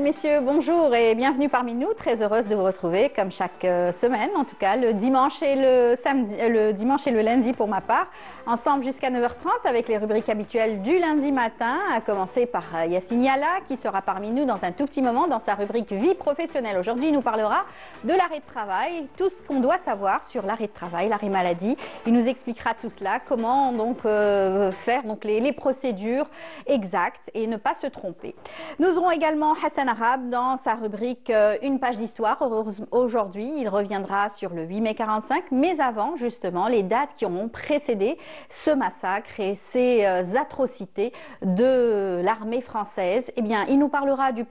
messieurs, bonjour et bienvenue parmi nous. Très heureuse de vous retrouver comme chaque semaine, en tout cas le dimanche et le lundi pour ma part, ensemble jusqu'à 9h30 avec les rubriques habituelles du lundi matin, à commencer par Yassine Yalla qui sera parmi nous dans un tout petit moment dans sa rubrique vie professionnelle. Aujourd'hui, il nous parlera de l'arrêt de travail, tout ce qu'on doit savoir sur l'arrêt de travail, l'arrêt maladie. Il nous expliquera tout cela, comment donc faire donc les procédures exactes et ne pas se tromper. Nous aurons également Hassan Arabe dans sa rubrique Une page d'histoire. Aujourd'hui, il reviendra sur le 8 mai 45, mais avant justement les dates qui ont précédé ce massacre et ces atrocités de l'armée française. Eh bien, il nous parlera du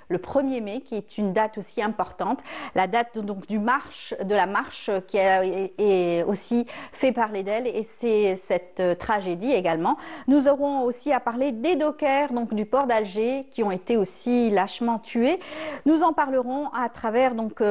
le 1er mai, qui est une date aussi importante, la date donc de la marche qui est aussi fait parler d'elle, et c'est cette tragédie également. Nous aurons aussi à parler des dockers, donc du port d'Alger, qui ont été aussi lâchement tués. Nous en parlerons à travers donc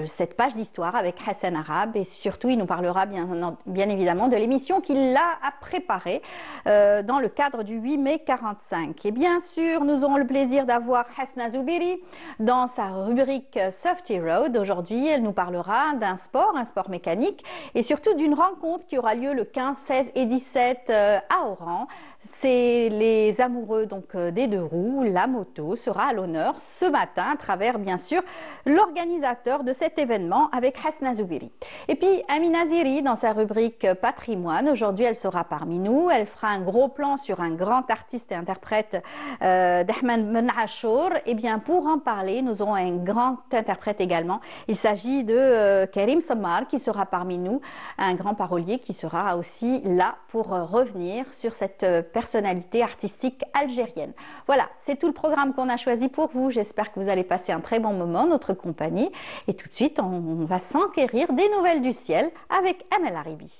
cette page d'histoire avec Hassan Arabe, et surtout il nous parlera bien évidemment de l'émission qu'il a préparée dans le cadre du 8 mai 45. Et bien sûr, nous aurons le plaisir d'avoir Hasna Zoubiri dans sa rubrique Safety Road. Aujourd'hui, elle nous parlera d'un sport, un sport mécanique, et surtout d'une rencontre qui aura lieu le 15, 16 et 17 à Oran. C'est les amoureux donc des deux roues, la moto sera à l'honneur ce matin à travers bien sûr l'organisateur de cet événement avec Hasna Zoubiri. Et puis Amina Ziri dans sa rubrique patrimoine. Aujourd'hui, elle sera parmi nous. Elle fera un gros plan sur un grand artiste et interprète d'Ahmed Ben Achour. Et bien pour en parler, nous aurons un grand interprète également. Il s'agit de Karim Samar qui sera parmi nous, un grand parolier qui sera aussi là pour revenir sur cette personnalité artistique algérienne. Voilà, c'est tout le programme qu'on a choisi pour vous. J'espère que vous allez passer un très bon moment en notre compagnie. Et tout de suite, on va s'enquérir des nouvelles du ciel avec Amel Haribi.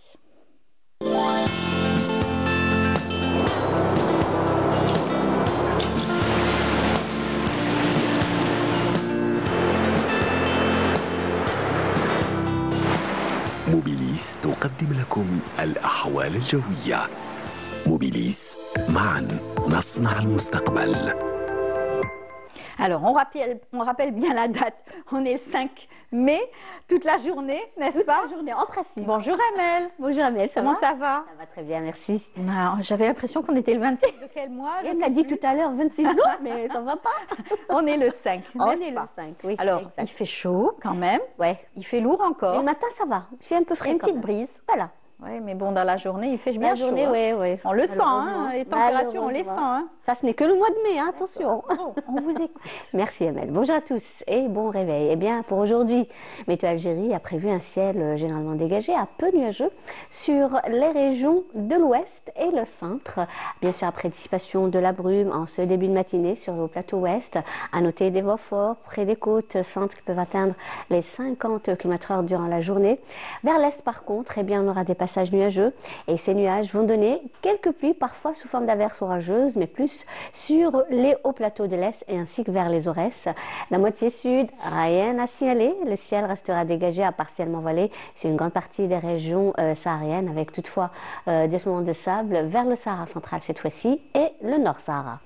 موبيليس تقدم لكم الأحوال الجوية. موبيليس معا نصنع المستقبل. Alors, on rappelle bien la date. On est le 5 mai, toute la journée, n'est-ce pas? Toute la journée, en principe. Bonjour Amel. Bonjour Amel, Comment ça va? Ça va très bien, merci. J'avais l'impression qu'on était le 26 de quel mois? Elle m'a dit tout à l'heure 26 non, mais ça va pas. On est le 5, On n'est-ce est pas? le 5, oui. Alors, exact. il fait chaud quand même. Ouais. Il fait lourd encore. Et le matin, ça va. J'ai un peu frais. Une quand petite même. brise. Voilà. Oui, mais bon, dans la journée, il fait bien La journée, chaud. Hein. oui. On le sent, hein, les températures, on les sent. Hein. Ça, ce n'est que le mois de mai, hein, attention. Bon, on vous écoute. Merci Amel. Bonjour à tous et bon réveil. Eh bien, pour aujourd'hui, Météo Algérie a prévu un ciel généralement dégagé, un peu nuageux sur les régions de l'ouest et le centre. Bien sûr, après dissipation de la brume en ce début de matinée sur le plateau ouest. À noter des vents forts près des côtes centres qui peuvent atteindre les 50 km/h durant la journée. Vers l'est, par contre, eh bien, on aura des passages nuageux et ces nuages vont donner quelques pluies, parfois sous forme d'averses orageuses, mais plus sur les hauts plateaux de l'Est et ainsi que vers les Aurès. La moitié sud, rien à signaler. Le ciel restera dégagé à partiellement voilé sur une grande partie des régions sahariennes, avec toutefois des moments de sable vers le Sahara central cette fois-ci et le Nord Sahara.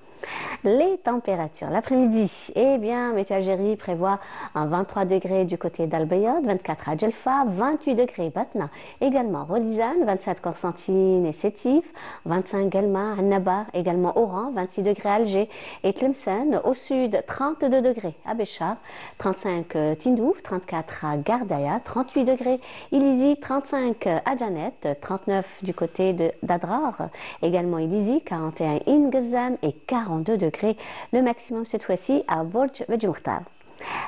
Les températures, l'après-midi, eh bien, Météo Algérie prévoit un 23 degrés du côté d'Al-Bayad, 24 à Djelfa, 28 degrés Batna, également Rodizane, 27 Constantine et Sétif, 25 Guelma, Annabar, également Oran, 26 degrés Alger et Tlemcen, au sud 32 degrés à Béchar, 35 Tindouf, 34 à Gardaya, 38 degrés Ilizi, 35 à Janet, 39 du côté d'Adrar, également Ilizi, 41 Ingezam et 42 degrés, le maximum cette fois-ci à Borj Bedjmourtar.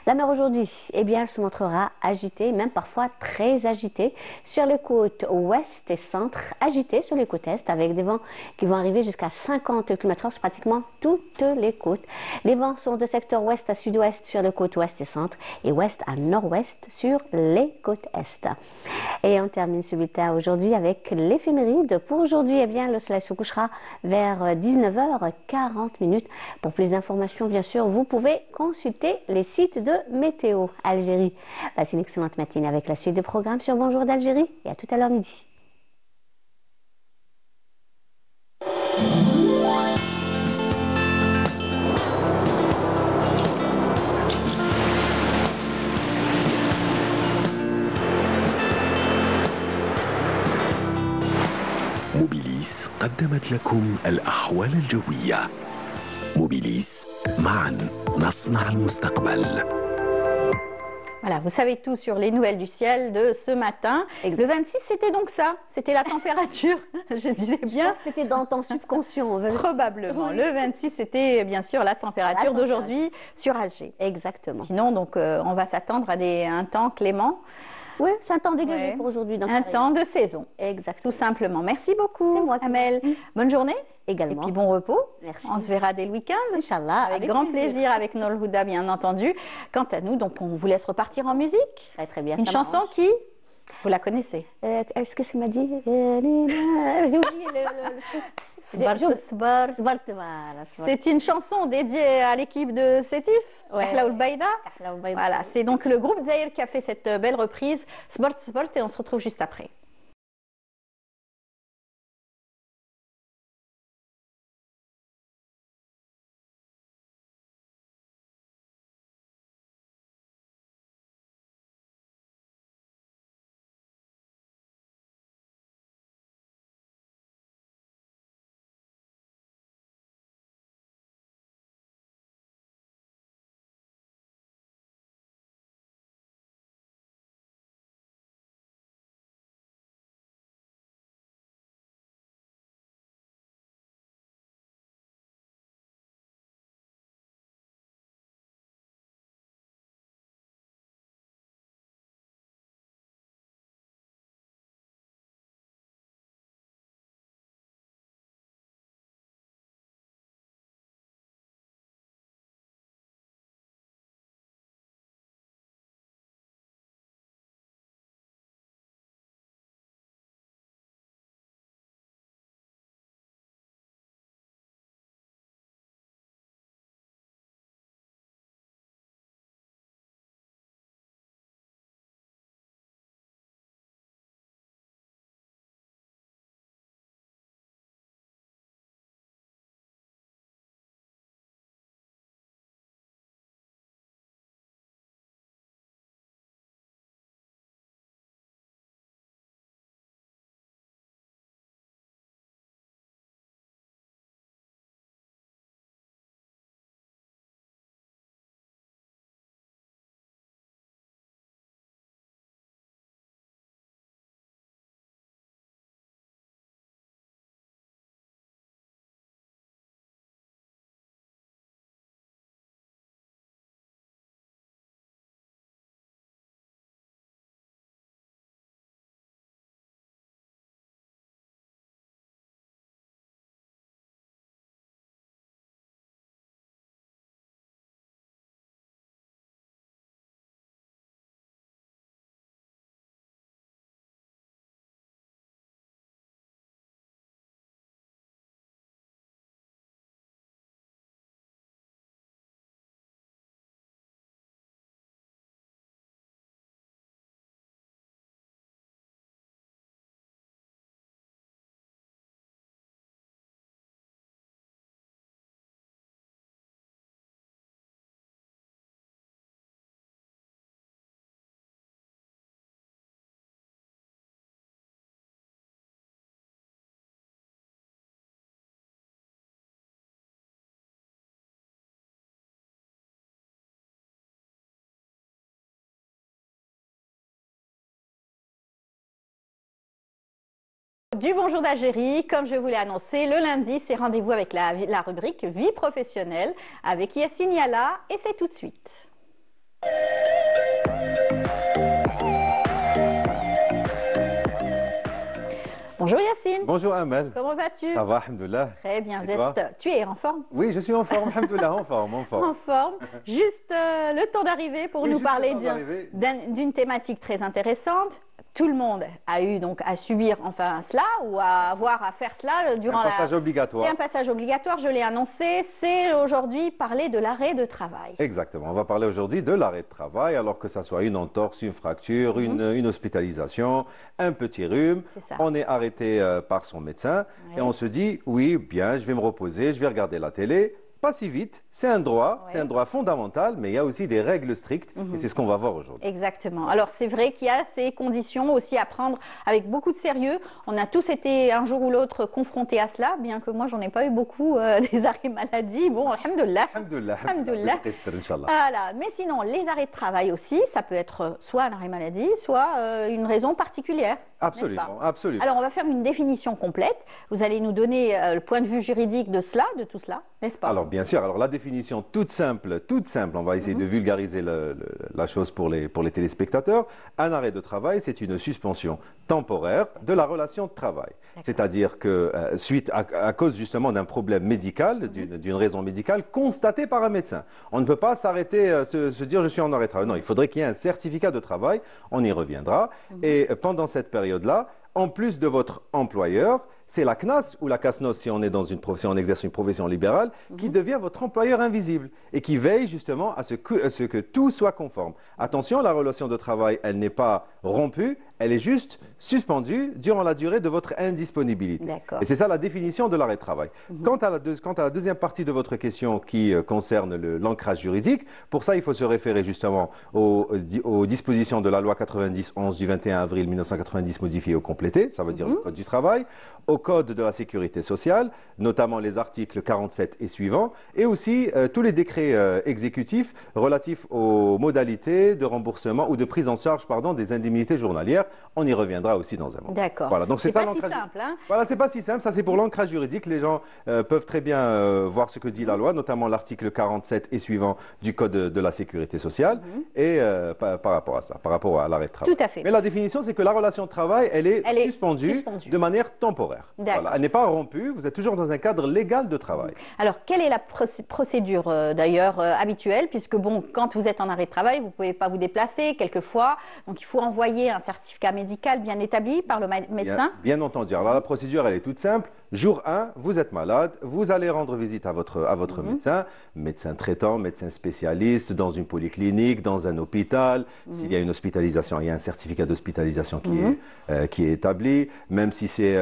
La mer aujourd'hui, eh bien, se montrera agitée, même parfois très agitée, sur les côtes ouest et centre, agitée sur les côtes est, avec des vents qui vont arriver jusqu'à 50 km/h sur pratiquement toutes les côtes. Les vents sont de secteur ouest à sud-ouest sur les côtes ouest et centre, et ouest à nord-ouest sur les côtes est. Et on termine ce bulletin aujourd'hui avec l'éphéméride. Pour aujourd'hui, eh bien, le soleil se couchera vers 19h40. Pour plus d'informations, bien sûr, vous pouvez consulter les sites de Météo Algérie. Passez une excellente matinée avec la suite des programmes sur Bonjour d'Algérie et à tout à l'heure midi. موبيليس قدمت لكم الأحوال الجوية. موبيليس، معا نصنع المستقبل. Voilà, vous savez tout sur les nouvelles du ciel de ce matin. Le 26, c'était donc ça, c'était la température, je disais bien. C'était dans ton subconscient. Probablement. Oui. Le 26, c'était bien sûr la température d'aujourd'hui sur Alger. Exactement. Sinon, donc, on va s'attendre à un temps clément. Oui, c'est un temps dégagé pour aujourd'hui. Un temps de saison. Exact. Tout simplement. Merci beaucoup, C'est moi qui Amel. merci. Bonne journée. Également. Et puis bon repos. Merci. On se verra dès le week-end. Inch'Allah. Avec grand plaisir avec Nol Houda, bien entendu. Quant à nous, donc, on vous laisse repartir en musique. Très, très bien. Une chanson qui, vous la connaissez. Est-ce que ça m'a dit j'ai oublié C'est une chanson dédiée à l'équipe de Sétif, Ahla Oul Baïda. Voilà, c'est donc le groupe Zahir qui a fait cette belle reprise, Sbart Sbart, et on se retrouve juste après. Du Bonjour d'Algérie, comme je vous l'ai annoncé, le lundi, c'est rendez-vous avec la rubrique Vie professionnelle avec Yassine Yalla, et c'est tout de suite. Bonjour Yassine. Bonjour Amel. Comment vas-tu? Ça va, alhamdoulilah. Très bien, tu es en forme? Oui, je suis en forme, alhamdoulilah, en forme. En forme. Juste le temps d'arriver pour nous parler d'une thématique très intéressante. Tout le monde a eu donc à subir enfin cela ou à avoir à faire cela durant un passage obligatoire. C'est un passage obligatoire, je l'ai annoncé. C'est aujourd'hui parler de l'arrêt de travail. Exactement. On va parler aujourd'hui de l'arrêt de travail, alors que ça soit une entorse, une fracture, une hospitalisation, un petit rhume. On est arrêté par son médecin et on se dit oui, bien, je vais me reposer, je vais regarder la télé. pas si vite, c'est un droit, Oui. c'est un droit fondamental, mais il y a aussi des règles strictes, et c'est ce qu'on va voir aujourd'hui. Exactement. Alors c'est vrai qu'il y a ces conditions aussi à prendre avec beaucoup de sérieux. On a tous été un jour ou l'autre confrontés à cela, bien que moi j'en ai pas eu beaucoup des arrêts maladie. Bon, alhamdoulilah. Alhamdoulilah. Alhamdoulilah. Inch'Allah. Voilà. Mais sinon, les arrêts de travail aussi, ça peut être soit un arrêt maladie, soit une raison particulière. n'est-ce pas? Absolument, absolument. Alors on va faire une définition complète. Vous allez nous donner le point de vue juridique de cela, de tout cela, n'est-ce pas? Alors bien sûr, alors la définition toute simple, on va essayer de vulgariser la chose pour les téléspectateurs. Un arrêt de travail, c'est une suspension temporaire de la relation de travail. C'est-à-dire que suite à cause justement d'un problème médical, d'une raison médicale constatée par un médecin. On ne peut pas s'arrêter, se dire je suis en arrêt de travail. Non, il faudrait qu'il y ait un certificat de travail, on y reviendra. Et pendant cette période-là, en plus de votre employeur, c'est la CNAS ou la CASNOS, si on est dans une profession, on exerce une profession libérale, qui devient votre employeur invisible et qui veille justement à ce que tout soit conforme. Attention, la relation de travail, elle n'est pas rompue, elle est juste suspendue durant la durée de votre indisponibilité. D'accord. Et c'est ça la définition de l'arrêt de travail. Quant à la deuxième partie de votre question qui concerne l'ancrage juridique, pour ça, il faut se référer justement aux dispositions de la loi 90-11 du 21 avril 1990 modifiée ou complétée, ça veut dire le Code du travail, au Code de la sécurité sociale, notamment les articles 47 et suivants, et aussi tous les décrets exécutifs relatifs aux modalités de remboursement ou de prise en charge des indemnités journalières. On y reviendra aussi dans un moment. D'accord. Voilà, donc c'est ça pas si l'ancrage. simple, hein? Voilà, c'est pas si simple. Ça, c'est pour l'ancrage juridique. Les gens peuvent très bien voir ce que dit la loi, notamment l'article 47 et suivant du Code de la sécurité sociale, et par rapport à ça, par rapport à l'arrêt de travail. Tout à fait. Mais la définition, c'est que la relation de travail, elle est suspendue de manière temporaire. Voilà. Elle n'est pas rompue. Vous êtes toujours dans un cadre légal de travail. Alors, quelle est la procédure d'ailleurs habituelle? Puisque bon, quand vous êtes en arrêt de travail, vous ne pouvez pas vous déplacer quelquefois. Donc, il faut envoyer un certificat médical bien établi par le médecin. Bien entendu. Alors, la procédure, elle est toute simple. Jour 1, vous êtes malade, vous allez rendre visite à votre médecin, médecin traitant, médecin spécialiste, dans une polyclinique, dans un hôpital. S'il y a une hospitalisation, il y a un certificat d'hospitalisation qui est établi. Même si c'est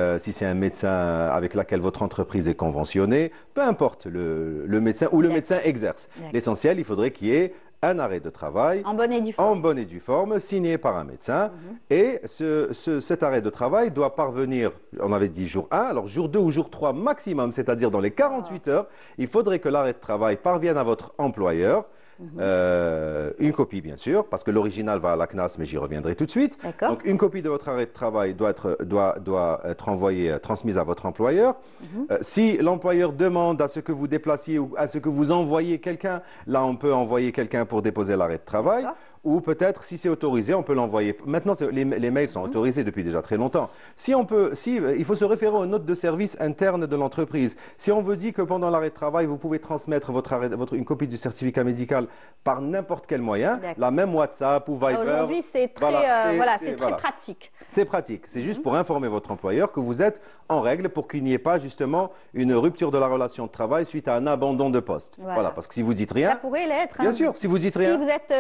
un médecin avec lequel votre entreprise est conventionnée, peu importe le médecin où le médecin exerce. L'essentiel, il faudrait qu'il y ait un arrêt de travail en bonne et due forme, signé par un médecin. Et cet arrêt de travail doit parvenir, on avait dit jour 1, alors jour 2 ou jour 3 maximum, c'est-à-dire dans les 48 heures, il faudrait que l'arrêt de travail parvienne à votre employeur. Une copie bien sûr, parce que l'original va à la CNAS, mais j'y reviendrai tout de suite. Donc une copie de votre arrêt de travail doit être envoyée, transmise à votre employeur. Si l'employeur demande à ce que vous déplaciez ou à ce que vous envoyiez quelqu'un, là on peut envoyer quelqu'un pour déposer l'arrêt de travail. Ou peut-être, si c'est autorisé, on peut l'envoyer. Maintenant, les mails sont autorisés depuis déjà très longtemps. Il faut se référer aux notes de service internes de l'entreprise. Si on vous dit que pendant l'arrêt de travail, vous pouvez transmettre une copie du certificat médical par n'importe quel moyen, la même WhatsApp ou Viber. Aujourd'hui, c'est très pratique. C'est pratique. C'est juste pour informer votre employeur que vous êtes en règle pour qu'il n'y ait pas justement une rupture de la relation de travail suite à un abandon de poste. Voilà, parce que si vous dites rien... Ça pourrait l'être. Bien sûr, si vous dites rien... Si vous êtes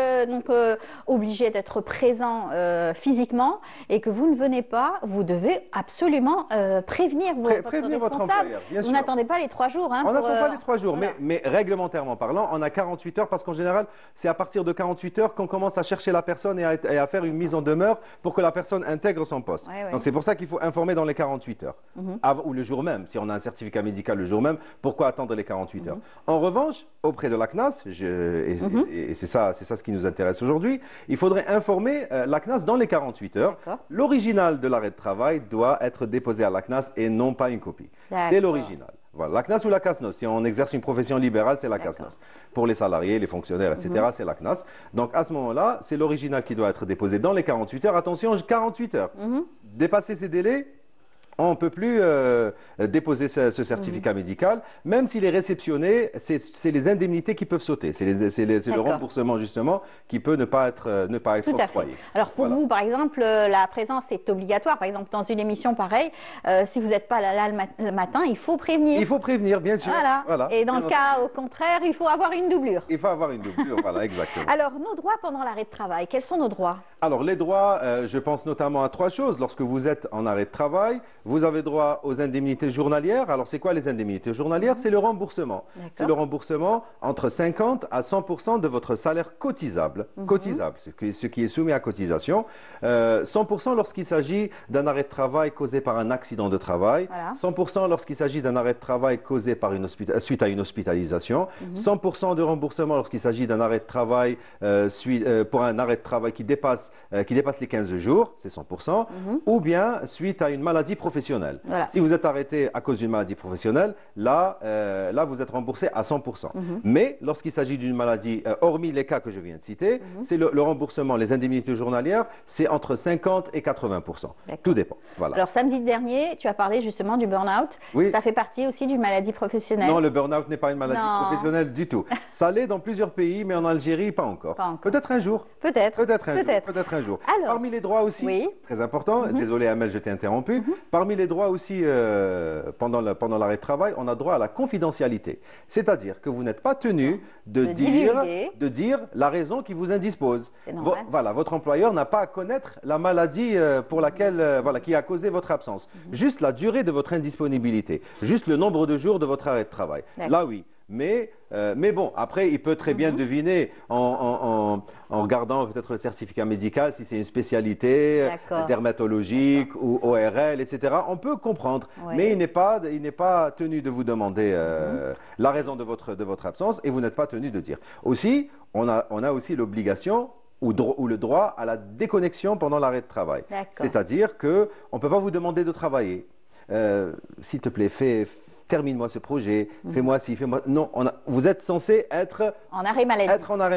obligé d'être présent physiquement et que vous ne venez pas, vous devez absolument prévenir votre responsable. Vous n'attendez pas les 3 jours. On n'attend pas les 3 jours, mais réglementairement parlant, on a 48 heures parce qu'en général, c'est à partir de 48 heures qu'on commence à chercher la personne et à faire une mise en demeure pour que la personne intègre son poste. Donc c'est pour ça qu'il faut informer dans les 48 heures. Ou le jour même, si on a un certificat médical le jour même, pourquoi attendre les 48 heures? En revanche, auprès de la CNAS, et c'est ça ce qui nous intéresse aujourd'hui, il faudrait informer la CNAS dans les 48 heures. L'original de l'arrêt de travail doit être déposé à la CNAS et non pas une copie. C'est l'original. Voilà, la CNAS ou la CASNOS. Si on exerce une profession libérale, c'est la CASNOS. Pour les salariés, les fonctionnaires, etc., c'est la CNAS. Donc à ce moment-là, c'est l'original qui doit être déposé dans les 48 heures. Attention, 48 heures. Dépasser ces délais, on ne peut plus déposer ce certificat médical, même s'il est réceptionné, c'est les indemnités qui peuvent sauter. C'est le remboursement, justement, qui peut ne pas être octroyé. Alors, pour vous, par exemple, la présence est obligatoire. Par exemple, dans une émission pareille, si vous n'êtes pas là le matin, il faut prévenir. Il faut prévenir, bien sûr. Voilà. Et dans le cas, au contraire, il faut avoir une doublure. Il faut avoir une doublure, voilà, exactement. Alors, nos droits pendant l'arrêt de travail, quels sont nos droits? Alors, les droits, je pense notamment à trois choses. Lorsque vous êtes en arrêt de travail, vous avez droit aux indemnités journalières. Alors, c'est quoi les indemnités journalières? C'est le remboursement. C'est le remboursement entre 50 à 100% de votre salaire cotisable. Cotisable, ce qui est soumis à cotisation. 100% lorsqu'il s'agit d'un arrêt de travail causé par un accident de travail. 100% lorsqu'il s'agit d'un arrêt de travail causé par suite à une hospitalisation. 100% de remboursement lorsqu'il s'agit d'un arrêt de travail pour un arrêt de travail qui dépasse les 15 jours, c'est 100%, ou bien suite à une maladie professionnelle. Si vous êtes arrêté à cause d'une maladie professionnelle, là vous êtes remboursé à 100%. Mais lorsqu'il s'agit d'une maladie, hormis les cas que je viens de citer, c'est le remboursement, les indemnités journalières, c'est entre 50 et 80%. Tout dépend. Voilà. Alors, samedi dernier, tu as parlé justement du burn-out. Oui. Ça fait partie aussi d'une maladie professionnelle. Non, le burn-out n'est pas une maladie professionnelle du tout. Ça l'est dans plusieurs pays, mais en Algérie, pas encore. Peut-être un jour. Peut-être Un jour. Alors, parmi les droits aussi, très important, désolé Amel, je t'ai interrompu, parmi les droits aussi, pendant l'arrêt de travail, on a droit à la confidentialité. C'est-à-dire que vous n'êtes pas tenu de dire la raison qui vous indispose. Voilà, votre employeur n'a pas à connaître la maladie pour laquelle, qui a causé votre absence. Juste la durée de votre indisponibilité, juste le nombre de jours de votre arrêt de travail. Là, oui. Mais bon, après, il peut très bien deviner en regardant peut-être le certificat médical, si c'est une spécialité dermatologique ou ORL, etc. On peut comprendre, mais il n'est pas tenu de vous demander la raison de votre absence et vous n'êtes pas tenu de dire. Aussi, on a aussi l'obligation ou le droit à la déconnexion pendant l'arrêt de travail. C'est-à-dire qu'on ne peut pas vous demander de travailler. S'il te plaît, termine-moi ce projet, fais-moi ci, fais-moi... Non, vous êtes censé être en arrêt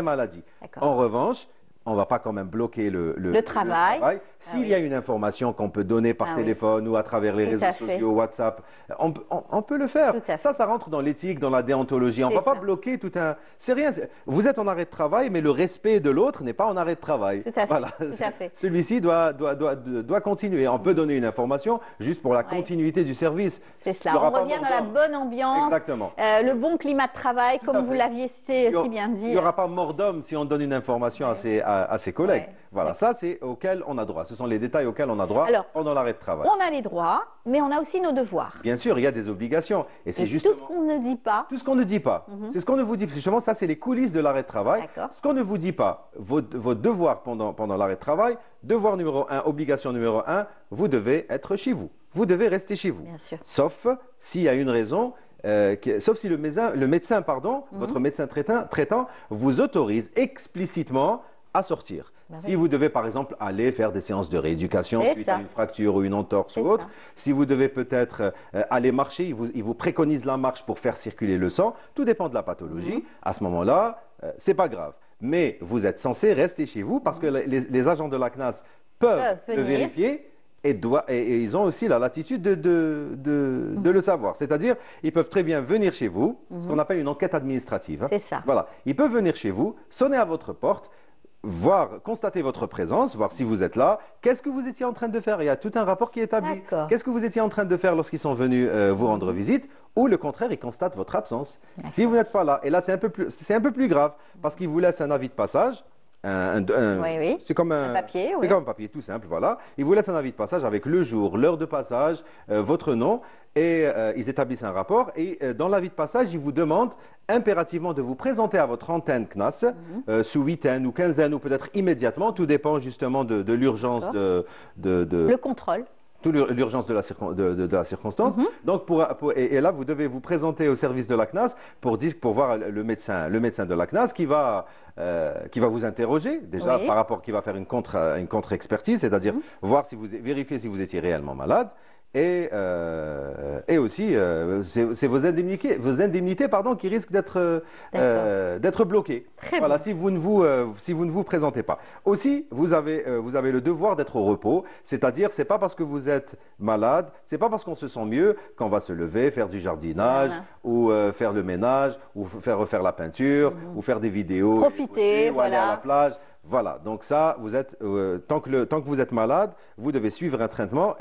maladie. En revanche, on ne va pas quand même bloquer le travail. S'il y a une information qu'on peut donner par téléphone ou à travers les réseaux sociaux, WhatsApp, on peut le faire. Ça rentre dans l'éthique, dans la déontologie. On ne va pas bloquer tout un... C'est rien. Vous êtes en arrêt de travail, mais le respect de l'autre n'est pas en arrêt de travail. Tout à fait. Celui-ci doit continuer. On peut donner une information juste pour la continuité du service. C'est cela. On revient dans la bonne ambiance. Exactement. Le bon climat de travail, comme vous l'aviez si bien dit. Il n'y aura pas mort d'homme si on donne une information à ses collègues. Voilà, ça c'est auquel on a droit. Ce sont les détails auxquels on a droit pendant l'arrêt de travail. On a les droits, mais on a aussi nos devoirs. Bien sûr, il y a des obligations. Et c'est justement... Tout ce qu'on ne dit pas. Tout ce qu'on ne dit pas. C'est ce qu'on ne vous dit pas. Justement, ça c'est les coulisses de l'arrêt de travail. Ce qu'on ne vous dit pas, vos devoirs pendant l'arrêt de travail, devoir numéro 1, obligation numéro 1, vous devez être chez vous. Vous devez rester chez vous. Bien sûr. Sauf s'il y a une raison... sauf si le médecin, votre médecin traitant vous autorise explicitement à sortir. Si vous devez par exemple aller faire des séances de rééducation suite à une fracture ou une entorse ou autre, si vous devez peut-être aller marcher, il vous préconise la marche pour faire circuler le sang, tout dépend de la pathologie. À ce moment-là, c'est pas grave. Mais vous êtes censé rester chez vous parce que les agents de la CNAS peuvent le vérifier. Et ils ont aussi la latitude de le savoir. C'est-à-dire, ils peuvent très bien venir chez vous, ce qu'on appelle une enquête administrative. C'est ça. Voilà. Ils peuvent venir chez vous, sonner à votre porte, constater votre présence, voir si vous êtes là. Qu'est-ce que vous étiez en train de faire? Il y a tout un rapport qui est établi. Qu'est-ce que vous étiez en train de faire lorsqu'ils sont venus vous rendre visite? Ou le contraire, ils constatent votre absence. Si vous n'êtes pas là, et là c'est un peu plus grave, parce qu'ils vous laissent un avis de passage. C'est comme un papier. C'est comme un papier tout simple, voilà. Ils vous laissent un avis de passage avec le jour, l'heure de passage, votre nom, et ils établissent un rapport. Et dans l'avis de passage, ils vous demandent impérativement de vous présenter à votre antenne CNAS sous huitaine ou quinzaine ou peut-être immédiatement. Tout dépend justement de l'urgence le contrôle. L'urgence de la circonstance. Donc, et là, vous devez vous présenter au service de la CNAS pour voir le médecin de la CNAS qui va vous interroger, déjà par rapport, qui va faire une contre-expertise, c'est-à-dire vérifier si vous étiez réellement malade. Et aussi, c'est vos indemnités qui risquent d'être bloquées. Voilà, si vous ne vous présentez pas. Aussi, vous avez le devoir d'être au repos, c'est-à-dire, c'est pas parce que vous êtes malade, c'est pas parce qu'on se sent mieux qu'on va se lever, faire du jardinage, ou faire le ménage, ou faire refaire la peinture, ou faire des vidéos, profiter, ou aller à la plage. Voilà, donc ça, tant que vous êtes malade, vous devez suivre un traitement,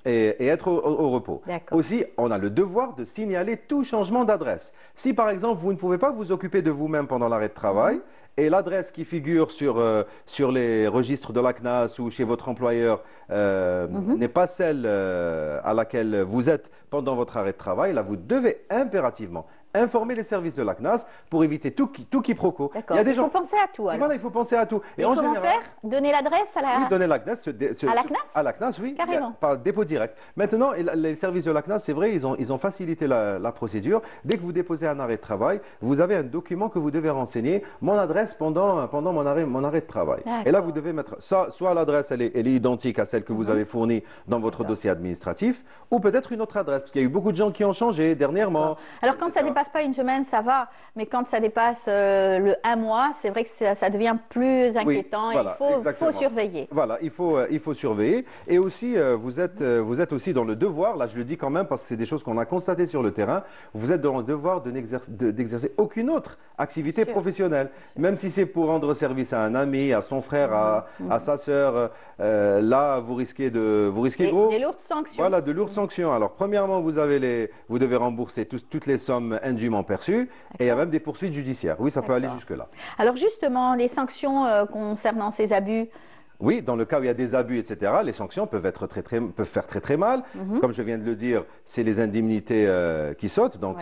et être au repos. Aussi, on a le devoir de signaler tout changement d'adresse. Si par exemple, vous ne pouvez pas vous occuper de vous-même pendant l'arrêt de travail, et l'adresse qui figure sur les registres de la CNAS ou chez votre employeur n'est pas celle à laquelle vous êtes pendant votre arrêt de travail, là, vous devez impérativement informer les services de la CNAS pour éviter tout quiproquo. D'accord. Il faut penser à tout. Voilà, il faut penser à tout. Et en comment faire? Donner l'adresse à la... Oui, donner la CNAS. À la CNAS? À la CNAS, oui. Carrément. Par dépôt direct. Maintenant, les services de la CNAS, c'est vrai, ils ont facilité la procédure. Dès que vous déposez un arrêt de travail, vous avez un document que vous devez renseigner, mon adresse pendant mon arrêt de travail. Et là, vous devez mettre ça, soit l'adresse, elle est identique à celle que vous avez fournie dans votre dossier administratif, ou peut-être une autre adresse, parce qu'il y a eu beaucoup de gens qui ont changé dernièrement. Alors, quand ça ne dépasse pas une semaine, ça va, mais quand ça dépasse le 1 mois, c'est vrai que ça devient plus inquiétant. Oui, voilà, il faut surveiller. Voilà, il faut surveiller. Et aussi, vous êtes aussi dans le devoir, là je le dis quand même parce que c'est des choses qu'on a constatées sur le terrain, vous êtes dans le devoir d'exercer aucune autre activité professionnelle. Même si c'est pour rendre service à un ami, à son frère, à sa sœur, là vous risquez gros. Des lourdes sanctions. Voilà, de lourdes sanctions. Alors premièrement, vous devez rembourser toutes les sommes indûment perçues et il y a même des poursuites judiciaires. Oui, ça peut aller jusque-là. Alors justement, les sanctions concernant ces abus. Oui, dans le cas où il y a des abus, etc., les sanctions peuvent faire très mal. Comme je viens de le dire, c'est les indemnités qui sautent. Donc,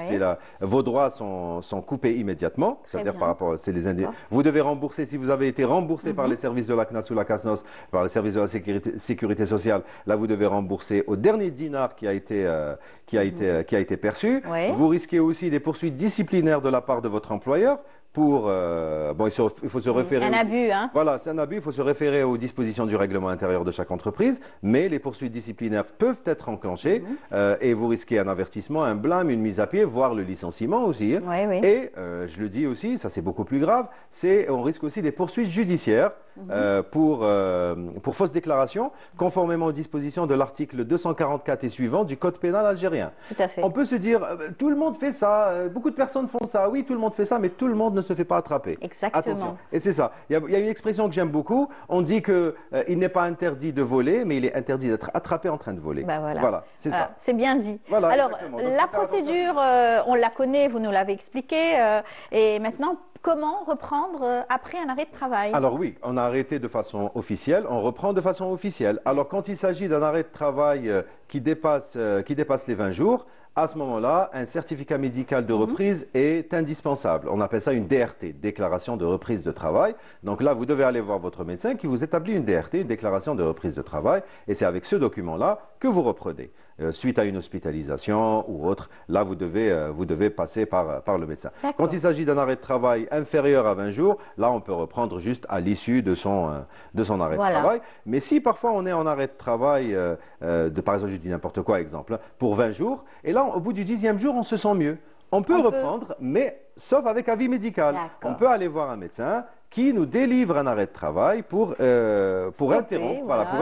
vos droits sont coupés immédiatement. C'est-à-dire par rapport, c'est les indemnités. Vous devez rembourser, si vous avez été remboursé par les services de la CNAS ou la CASNOS, par les services de la sécurité sociale, là, vous devez rembourser au dernier dinar qui a été perçu. Vous risquez aussi des poursuites disciplinaires de la part de votre employeur. Il faut se référer... Un abus, hein? Voilà, c'est un abus, il faut se référer aux dispositions du règlement intérieur de chaque entreprise, mais les poursuites disciplinaires peuvent être enclenchées et vous risquez un avertissement, un blâme, une mise à pied, voire le licenciement aussi. Et je le dis aussi, ça c'est beaucoup plus grave, on risque aussi des poursuites judiciaires pour fausse déclaration, conformément aux dispositions de l'article 244 et suivant du Code pénal algérien. Tout à fait. On peut se dire, tout le monde fait ça, beaucoup de personnes font ça, oui, tout le monde fait ça, mais tout le monde ne se fait pas attraper. Exactement. Attention. Et c'est ça. Il y a une expression que j'aime beaucoup. On dit qu'il n'est pas interdit de voler, mais il est interdit d'être attrapé en train de voler. Ben voilà. C'est ça. C'est bien dit. Voilà, alors, donc, la procédure, on la connaît, vous nous l'avez expliqué. Et maintenant, comment reprendre après un arrêt de travail? Alors oui, on a arrêté de façon officielle, on reprend de façon officielle. Alors quand il s'agit d'un arrêt de travail qui dépasse les 20 jours, à ce moment-là, un certificat médical de reprise est indispensable. On appelle ça une DRT, déclaration de reprise de travail. Donc là, vous devez aller voir votre médecin qui vous établit une DRT, une déclaration de reprise de travail, et c'est avec ce document-là que vous reprenez. Suite à une hospitalisation ou autre, là, vous devez passer par le médecin. Quand il s'agit d'un arrêt de travail inférieur à 20 jours, là, on peut reprendre juste à l'issue de son arrêt de travail. Mais si parfois on est en arrêt de travail, par exemple, je dis n'importe quoi, exemple, pour 20 jours, et là, au bout du 10e jour, on se sent mieux. On peut reprendre, mais sauf avec avis médical. On peut aller voir un médecin qui nous délivre un arrêt de travail pour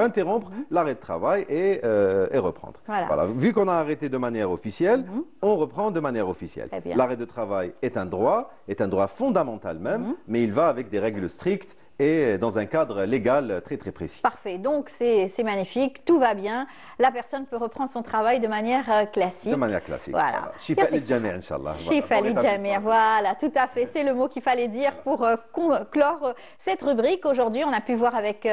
interrompre l'arrêt de travail et reprendre. Voilà. Vu qu'on a arrêté de manière officielle, on reprend de manière officielle. L'arrêt de travail est un droit fondamental même, mais il va avec des règles strictes et dans un cadre légal très très précis. Parfait, donc c'est magnifique, tout va bien, la personne peut reprendre son travail de manière classique. De manière classique, voilà. Shifa lil-jami', Inch'Allah. Shifa lil-jami', voilà, tout à fait, c'est le mot qu'il fallait dire pour clore cette rubrique. Aujourd'hui, on a pu voir avec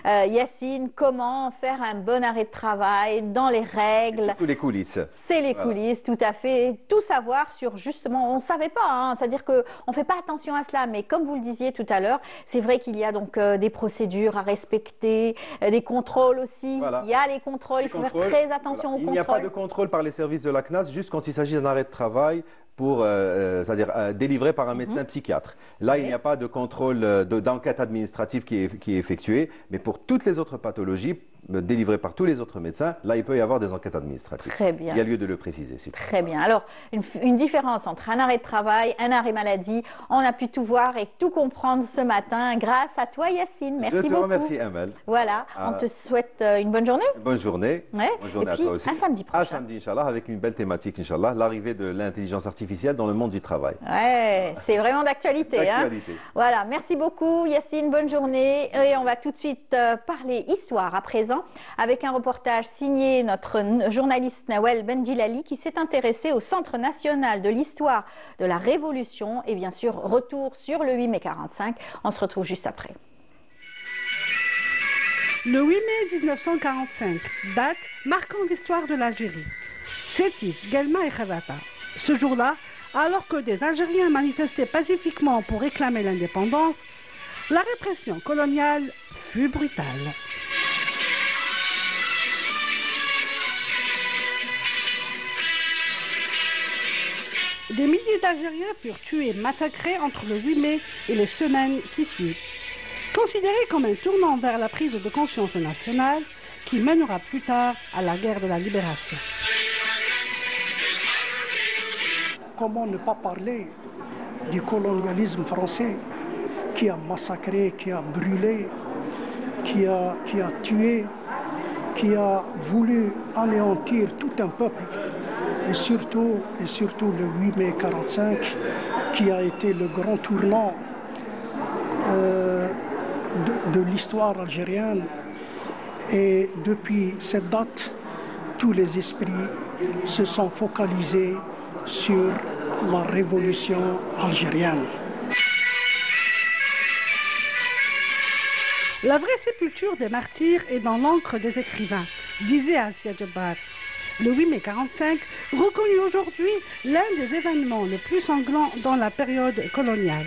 Yacine comment faire un bon arrêt de travail dans les règles. Surtout les coulisses. C'est les coulisses, tout à fait, tout savoir sur justement, on ne savait pas, hein, c'est-à-dire qu'on ne fait pas attention à cela, mais comme vous le disiez tout à l'heure, c'est vrai qu'il y a donc des procédures à respecter, des contrôles aussi. Voilà. Il y a les contrôles, il faut faire très attention aux contrôles. Il n'y a pas de contrôle par les services de la CNAS, juste quand il s'agit d'un arrêt de travail c'est-à-dire délivré par un médecin psychiatre. Là, il n'y a pas de contrôle d'enquête administrative qui est effectuée, mais pour toutes les autres pathologies délivrées par tous les autres médecins, là, il peut y avoir des enquêtes administratives. Très bien. Il y a lieu de le préciser. Très bien. Alors, une différence entre un arrêt de travail, un arrêt maladie, on a pu tout voir et tout comprendre ce matin grâce à toi, Yacine. Merci beaucoup. Je te remercie, Amel. Voilà, on te souhaite une bonne journée. Bonne journée. Ouais. Bonne journée et puis, à toi aussi. À samedi prochain. À samedi, Inch'Allah, avec une belle thématique, Inch'Allah, l'arrivée de l'intelligence artificielle dans le monde du travail. Ouais, c'est vraiment d'actualité. Voilà, merci beaucoup Yacine, bonne journée. Et on va tout de suite parler histoire à présent. temps avec un reportage signé notre journaliste Nawel Benjilali qui s'est intéressé au Centre national de l'histoire de la Révolution et bien sûr retour sur le 8 mai 45. On se retrouve juste après. Le 8 mai 1945, date marquant l'histoire de l'Algérie. Sétif, Guelma et Khavata. Ce jour-là, alors que des Algériens manifestaient pacifiquement pour réclamer l'indépendance, la répression coloniale fut brutale. Des milliers d'Algériens furent tués, massacrés entre le 8 mai et les semaines qui suivent. Considéré comme un tournant vers la prise de conscience nationale qui mènera plus tard à la guerre de la libération. Comment ne pas parler du colonialisme français qui a massacré, qui a brûlé, qui a tué, qui a voulu anéantir tout un peuple et surtout le 8 mai 45 qui a été le grand tournant de l'histoire algérienne. Et depuis cette date, tous les esprits se sont focalisés sur la révolution algérienne. La vraie sépulture des martyrs est dans l'encre des écrivains, disait Assia Djebbar. Le 8 mai 45, reconnu aujourd'hui l'un des événements les plus sanglants dans la période coloniale,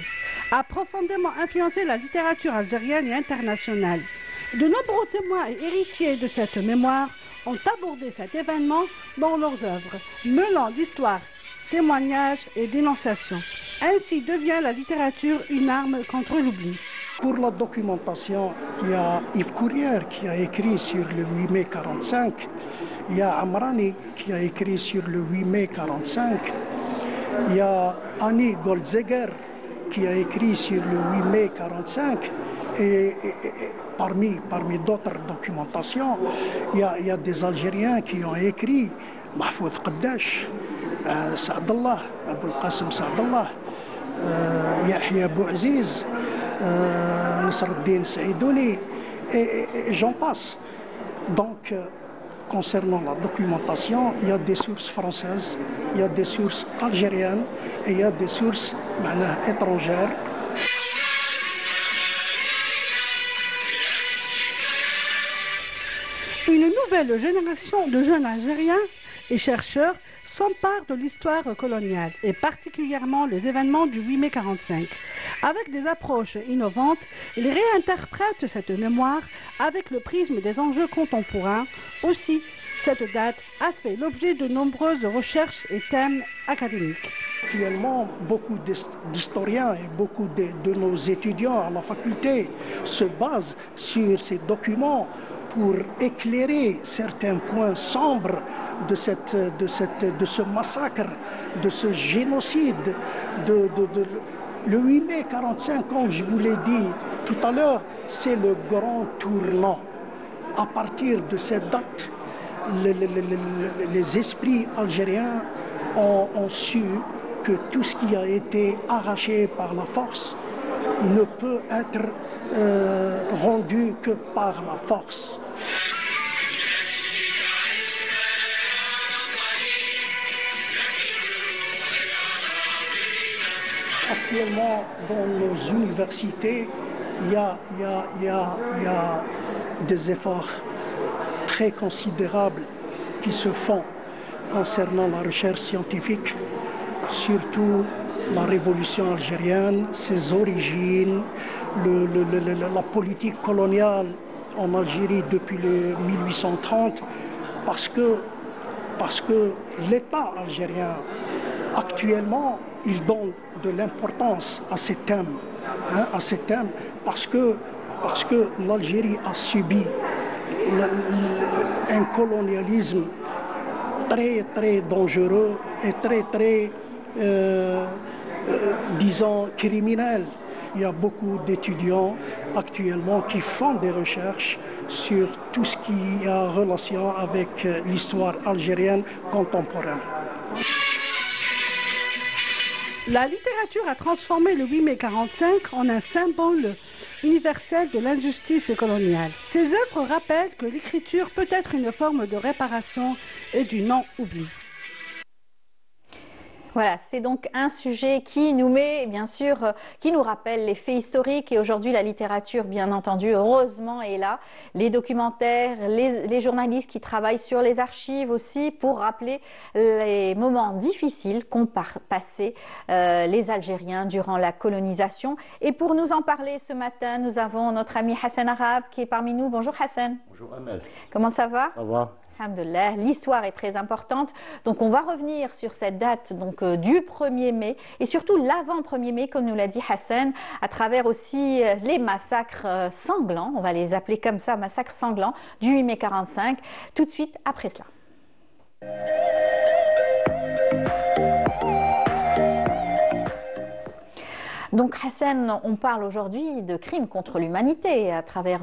a profondément influencé la littérature algérienne et internationale. De nombreux témoins et héritiers de cette mémoire ont abordé cet événement dans leurs œuvres, mêlant l'histoire, témoignages et dénonciations. Ainsi devient la littérature une arme contre l'oubli. Pour la documentation, il y a Yves Courrière qui a écrit sur le 8 mai 45, il y a Amrani qui a écrit sur le 8 mai 45, il y a Annie Goldzegger qui a écrit sur le 8 mai 45 et parmi d'autres documentations, il y a des Algériens qui ont écrit, Mahfouz Qaddash, Saadallah, Abou Qasim Saadallah, Yahya Bouaziz, Nasreddin Saïdouni, et j'en passe. Donc, concernant la documentation, il y a des sources françaises, il y a des sources algériennes et il y a des sources étrangères. Une nouvelle génération de jeunes Algériens et chercheurs s'emparent de l'histoire coloniale et particulièrement les événements du 8 mai 45. Avec des approches innovantes, ils réinterprètent cette mémoire avec le prisme des enjeux contemporains. Aussi, cette date a fait l'objet de nombreuses recherches et thèmes académiques. Actuellement, beaucoup d'historiens et beaucoup de nos étudiants à la faculté se basent sur ces documents pour éclairer certains points sombres de ce massacre, de ce génocide, le 8 mai 45, comme je vous l'ai dit tout à l'heure, c'est le grand tournant. À partir de cette date, les esprits algériens ont su que tout ce qui a été arraché par la force ne peut être rendu que par la force. Actuellement, dans nos universités, il y a des efforts très considérables qui se font concernant la recherche scientifique, surtout la révolution algérienne, ses origines, la politique coloniale en Algérie depuis le 1830, parce que l'État algérien, actuellement, il donne de l'importance à ces thèmes, parce que l'Algérie a subi un colonialisme très, très dangereux et très, disons, criminel. Il y a beaucoup d'étudiants actuellement qui font des recherches sur tout ce qui a relation avec l'histoire algérienne contemporaine. La littérature a transformé le 8 mai 45 en un symbole universelle de l'injustice coloniale. Ces œuvres rappellent que l'écriture peut être une forme de réparation et du non-oubli. Voilà, c'est donc un sujet qui nous met, bien sûr, qui nous rappelle les faits historiques. Et aujourd'hui, la littérature, bien entendu, heureusement, est là. Les documentaires, les journalistes qui travaillent sur les archives aussi pour rappeler les moments difficiles qu'ont passé les Algériens durant la colonisation. Et pour nous en parler ce matin, nous avons notre ami Hassan Arabe qui est parmi nous. Bonjour Hassan. Bonjour Amel. Comment ça va? Ça va. Alhamdoulilah, l'histoire est très importante. Donc on va revenir sur cette date du 1er mai et surtout l'avant 1er mai, comme nous l'a dit Hassan, à travers aussi les massacres sanglants, on va les appeler comme ça, massacres sanglants, du 8 mai 45, tout de suite après cela. Donc Hassan, on parle aujourd'hui de crimes contre l'humanité à travers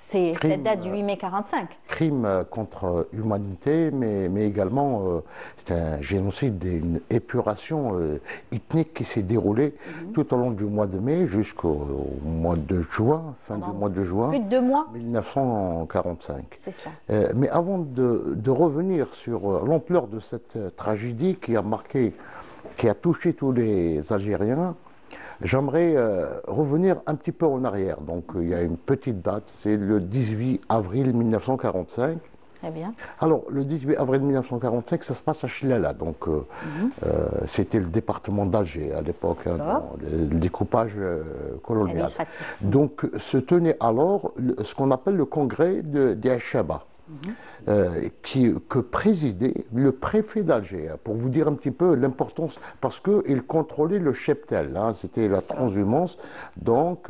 cette date du 8 mai 45. Crimes contre l'humanité, mais également c'est un génocide et une épuration ethnique qui s'est déroulée tout au long du mois de mai jusqu'au mois de juin, fin du mois de juin. Plus de 2 mois 1945. C'est cela. Mais avant de revenir sur l'ampleur de cette tragédie qui a touché tous les Algériens, j'aimerais revenir un petit peu en arrière. Donc il y a une petite date, c'est le 18 avril 1945. Très bien. Alors le 18 avril 1945, ça se passe à Chilala. Donc c'était le département d'Alger à l'époque, le découpage colonial. Donc se tenait alors ce qu'on appelle le congrès d'Aïchaba. Que présidait le préfet d'Alger, pour vous dire un petit peu l'importance, parce qu'il contrôlait le cheptel, c'était la transhumance. Donc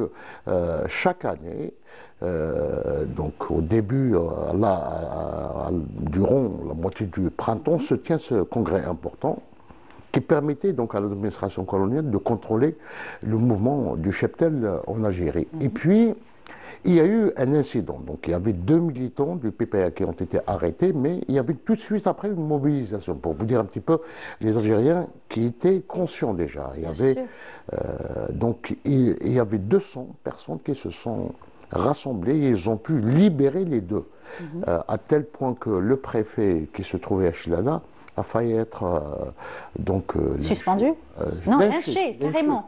chaque année, donc au début, durant la moitié du printemps, se tient ce congrès important qui permettait donc à l'administration coloniale de contrôler le mouvement du cheptel en Algérie. Et puis il y a eu un incident, donc il y avait 2 militants du PPA qui ont été arrêtés, mais il y avait tout de suite après une mobilisation, pour vous dire un petit peu les Algériens qui étaient conscients déjà. Il y avait 200 personnes qui se sont rassemblées et ils ont pu libérer les deux, à tel point que le préfet qui se trouvait à Chilala a failli être suspendu, lynché carrément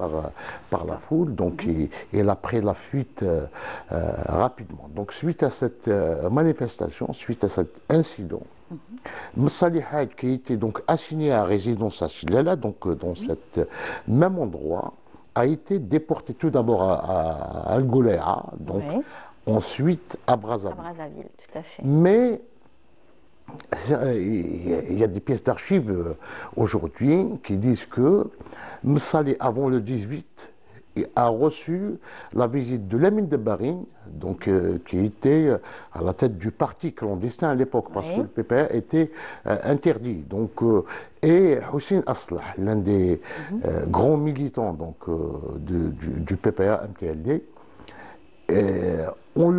par la foule, donc il a pris la fuite rapidement. Donc suite à cette manifestation, suite à cet incident, Msali Hadj, qui était donc assigné à résidence à Chilala, donc dans cet même endroit, a été déporté tout d'abord à Al-Gouléa, donc ensuite à Brazzaville. À Brazzaville, tout à fait. Mais il y a des pièces d'archives aujourd'hui qui disent que Msali, avant le 18, a reçu la visite de Lamine de Barine, donc, qui était à la tête du parti clandestin à l'époque, parce que le PPA était interdit. Donc, et Hussein Aslah, l'un des grands militants donc, du PPA MTLD, on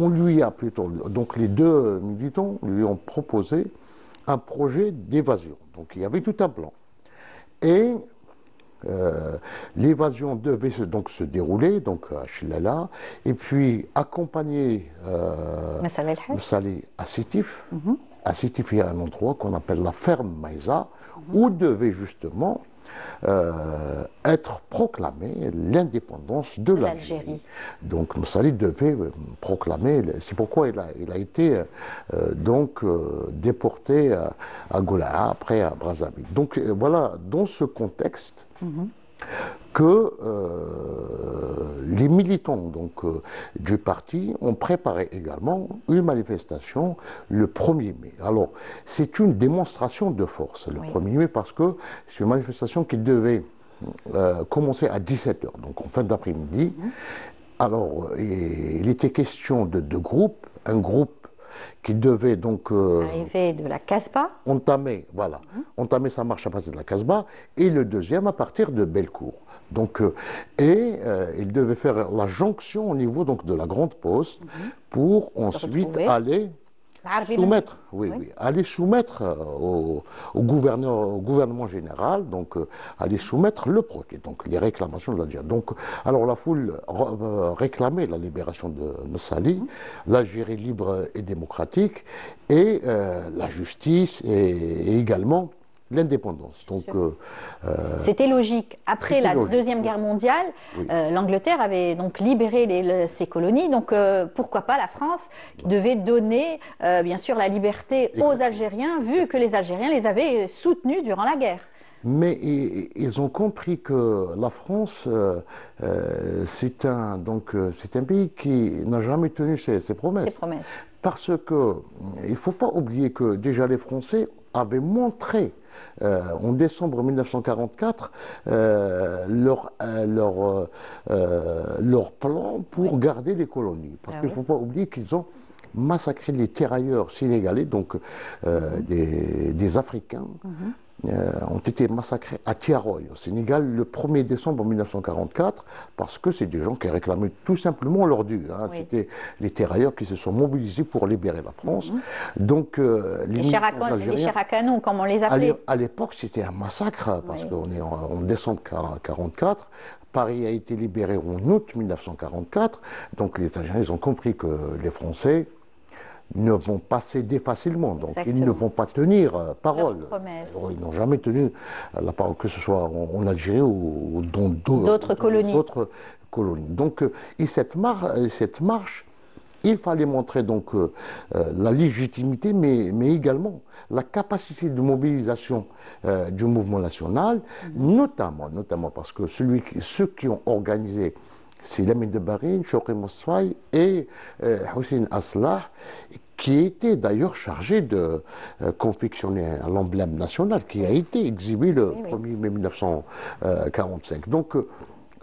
lui a plutôt, donc les deux militants lui ont proposé un projet d'évasion. Donc il y avait tout un plan. Et l'évasion devait se dérouler donc à Chilala, et puis accompagner Msali à Sétif. À Sétif, il y a un endroit qu'on appelle la ferme Maïza, où devait justement être proclamée l'indépendance de l'Algérie. Donc Msali devait proclamer, c'est pourquoi il a été déporté à Gouléa, après à Brazzaville. Donc voilà, dans ce contexte que les militants donc, du parti ont préparé également une manifestation le 1er mai. Alors, c'est une démonstration de force le 1er mai parce que c'est une manifestation qui devait commencer à 17h, donc en fin d'après-midi. Alors, il était question de deux groupes. Un groupe qui devait donc arriver de la Casbah, entamer sa marche à partir de la Casbah, et le deuxième à partir de Bellecour. Donc, il devait faire la jonction au niveau donc, de la Grande Poste pour ensuite aller soumettre, aller soumettre au gouvernement général, donc aller soumettre le projet, donc les réclamations de l'Algérie. Donc, alors la foule réclamait la libération de Messali, l'Algérie libre et démocratique, et la justice et également l'indépendance. Donc, c'était logique. Après la Deuxième Guerre mondiale, l'Angleterre avait donc libéré ses colonies. Donc, pourquoi pas la France qui devait donner, bien sûr, la liberté aux Algériens, vu que les Algériens les avaient soutenus durant la guerre. Mais ils ont compris que la France, c'est un pays qui n'a jamais tenu ses promesses. Parce que il ne faut pas oublier que déjà les Français avaient montré en décembre 1944 leur plan pour garder les colonies. Parce qu'il ne faut pas oublier qu'ils ont massacré les tirailleurs sénégalais, donc des Africains, ont été massacrés à Tiaroy, au Sénégal, le 1er décembre 1944, parce que c'est des gens qui réclamaient tout simplement leur dû. C'était les tirailleurs qui se sont mobilisés pour libérer la France. Donc, les Chiracanons, comme on les appelait. À l'époque, c'était un massacre, parce qu'on est en décembre 1944. Paris a été libéré en août 1944. Donc, les Algériens, ils ont compris que les Français ne vont pas céder facilement, donc ils ne vont pas tenir parole. Ils n'ont jamais tenu la parole, que ce soit en Algérie ou dans d'autres colonies. Donc, et cette marche, il fallait montrer donc la légitimité, mais également la capacité de mobilisation du mouvement national, notamment parce que ceux qui ont organisé, c'est Lamine Debarine, Chokri Moussfaï et Hussein Aslah, qui était d'ailleurs chargé de confectionner l'emblème national qui a été exhibé le 1er mai 1945. Donc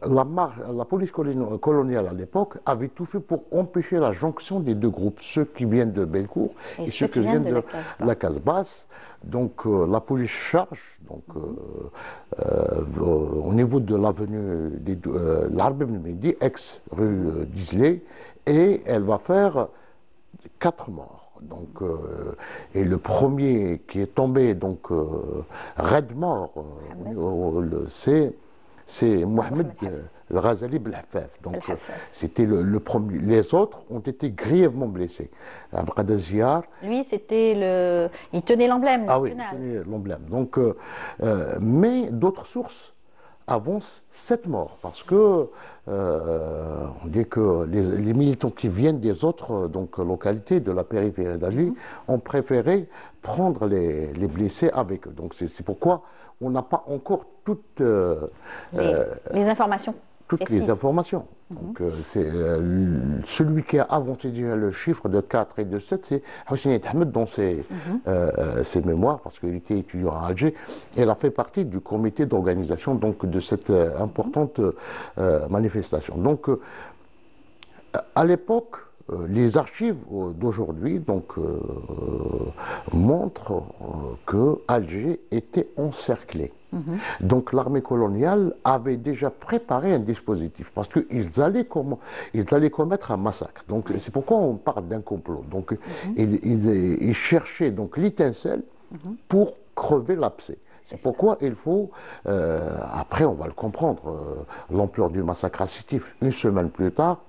la police coloniale à l'époque avait tout fait pour empêcher la jonction des deux groupes, ceux qui viennent de Bellecour et ceux qui viennent de la Case-Basse. Donc la police charge au niveau de l'avenue l'Arb ibn Mehdi, ex-rue d'Islay, et elle va faire 4 morts. Donc, et le premier qui est tombé, donc raide mort, c'est Mohamed Ghazali Belhafaf. Donc, c'était le premier. Les autres ont été grièvement blessés. Lui, c'était il tenait l'emblème national. Ah oui, il tenait l'emblème. Donc, mais d'autres sources avancent 7 morts, parce que on dit que les militants qui viennent des autres localités de la périphérie d'Alger ont préféré prendre les blessés avec eux. Donc c'est pourquoi on n'a pas encore toutes les informations. Toutes les informations. Donc, c'est celui qui a avancé déjà le chiffre de 4 et de 7, c'est Hossein Ahmed dans ses mémoires, parce qu'il était étudiant à Alger. Et elle a fait partie du comité d'organisation de cette importante manifestation. Donc, à l'époque, les archives d'aujourd'hui montrent que Alger était encerclé. Donc l'armée coloniale avait déjà préparé un dispositif, parce qu'ils allaient commettre un massacre. Donc c'est pourquoi on parle d'un complot. Donc ils cherchaient l'étincelle pour crever l'abcès. C'est pourquoi il faut, après on va le comprendre, l'ampleur du massacre à Sétif, une semaine plus tard,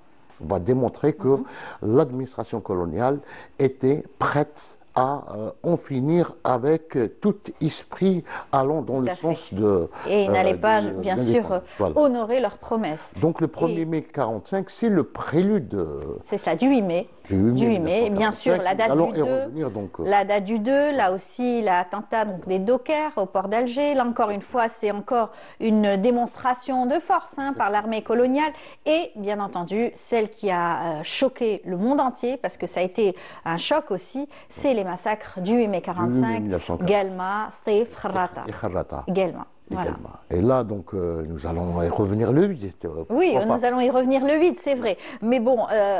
va démontrer que l'administration coloniale était prête à en finir avec tout esprit allant dans le sens de... Et ils n'allaient pas, bien sûr, honorer leurs promesses. Donc le 1er mai 1945, c'est le prélude... C'est cela, du 8 mai. Du 8 mai, bien sûr, la date du 2, là aussi l'attentat des dockers au port d'Alger. Là encore une fois, c'est encore une démonstration de force par l'armée coloniale. Et bien entendu, celle qui a choqué le monde entier, parce que ça a été un choc aussi, c'est les massacres du 8 mai 1945, Guelma, Stif, Kharrata. Guelma. Voilà. Et là, donc, nous allons y revenir le 8. Oui, nous allons y revenir le 8, c'est vrai. Mais bon,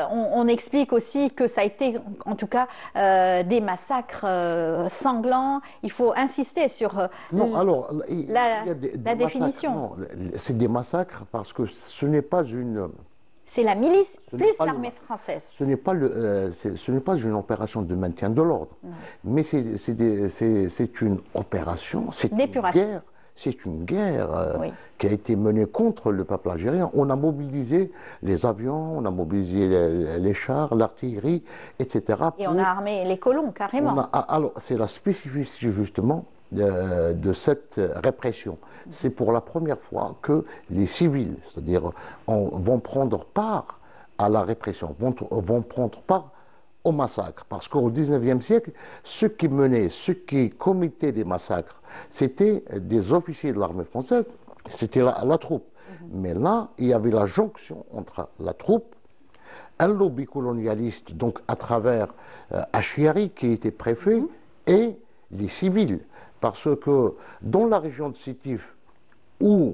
on explique aussi que ça a été, en tout cas, des massacres sanglants. Il faut insister sur la définition. C'est des massacres parce que ce n'est pas une C'est la milice plus l'armée française. Ce n'est pas, une opération de maintien de l'ordre, mais c'est une opération, c'est une guerre. C'est une guerre qui a été menée contre le peuple algérien. On a mobilisé les avions, on a mobilisé les chars, l'artillerie, etc. Et on a armé les colons, carrément. Alors, c'est la spécificité, justement, de cette répression. C'est pour la première fois que les civils, c'est-à-dire, vont prendre part à la répression, vont prendre part au massacre. Parce qu'au XIXe siècle, ceux qui commettaient des massacres, c'était des officiers de l'armée française, c'était la troupe. Mais là, il y avait la jonction entre la troupe, un lobby colonialiste, donc à travers Achiari, qui était préfet, et les civils. Parce que dans la région de Sétif, où,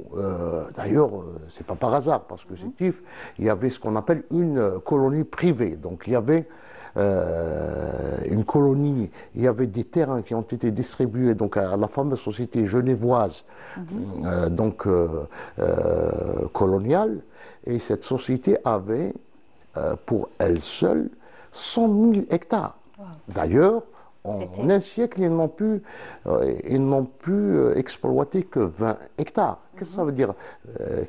d'ailleurs, c'est pas par hasard, parce que Sétif, il y avait ce qu'on appelle une colonie privée. Donc il y avait une colonie, il y avait des terrains qui ont été distribués donc, à la fameuse société genevoise, coloniale, et cette société avait, pour elle seule, 100 000 hectares. Wow. D'ailleurs, en un siècle, ils n'ont pu exploiter que 20 hectares. Qu'est-ce que ça veut dire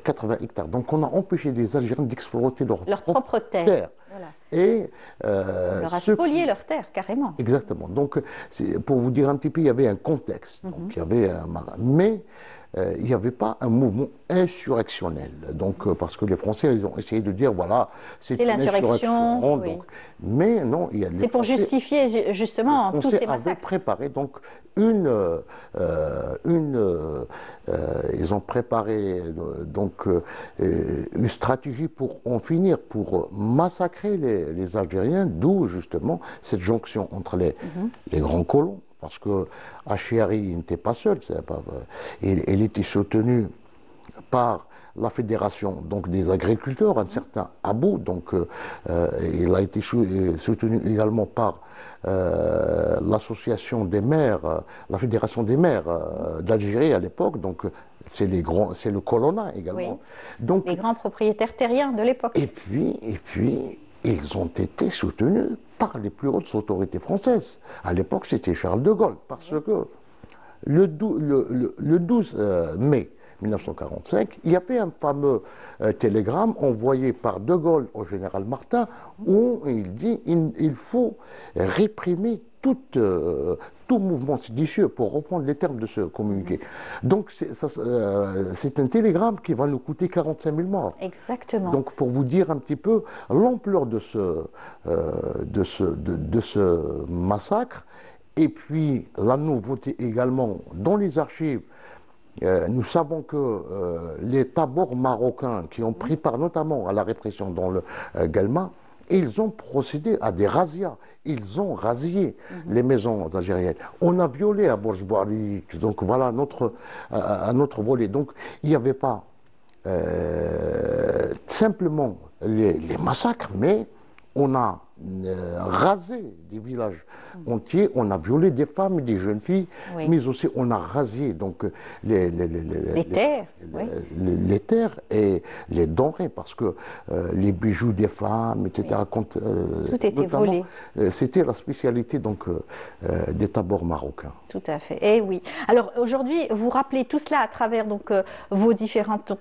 80 hectares. Donc on a empêché les Algériens d'exploiter leur propre terre. Voilà. Et, on leur a spolié leur terre, carrément. Exactement. Donc, pour vous dire un petit peu, il y avait un contexte. Donc, il y avait mais il n'y avait pas un mouvement insurrectionnel. Donc, parce que les Français, ils ont essayé de dire, voilà, c'est l'insurrection. Oui. Mais non, il y a c'est pour justifier justement tous ces massacres. Ils avaient préparé donc ils ont préparé donc une stratégie pour en finir, pour massacrer les Algériens, d'où justement cette jonction entre les grands colons. Parce que Achiari n'était pas seul, il était soutenu par la fédération donc, des agriculteurs, un certain Abou, donc il a été soutenu également par l'association des maires, la fédération des maires d'Algérie à l'époque, donc c'est le colonna également. Oui. Donc, les grands propriétaires terriens de l'époque. Et puis, ils ont été soutenus par les plus hautes autorités françaises. À l'époque, c'était Charles de Gaulle, parce que le 12 mai 1945, il y avait un fameux télégramme envoyé par de Gaulle au général Martin, où il dit il faut réprimer tout mouvement séditieux, pour reprendre les termes de ce communiqué. Donc c'est un télégramme qui va nous coûter 45 000 morts. Exactement. Donc pour vous dire un petit peu l'ampleur de ce massacre, et puis la nouveauté également dans les archives. Nous savons que les tabords marocains qui ont pris part notamment à la répression dans le Guelma, ils ont procédé à des razzias. Ils ont razzié les maisons algériennes. On a violé à Bourj-Bourdi, donc voilà un autre volet. Donc il n'y avait pas simplement les massacres, mais on a rasé des villages entiers, on a violé des femmes et des jeunes filles, mais aussi on a rasé donc les terres et les denrées, parce que les bijoux des femmes, etc. Tout était volé. C'était la spécialité donc des tabords marocains. Tout à fait. Et oui. Alors aujourd'hui, vous rappelez tout cela à travers donc vos différentes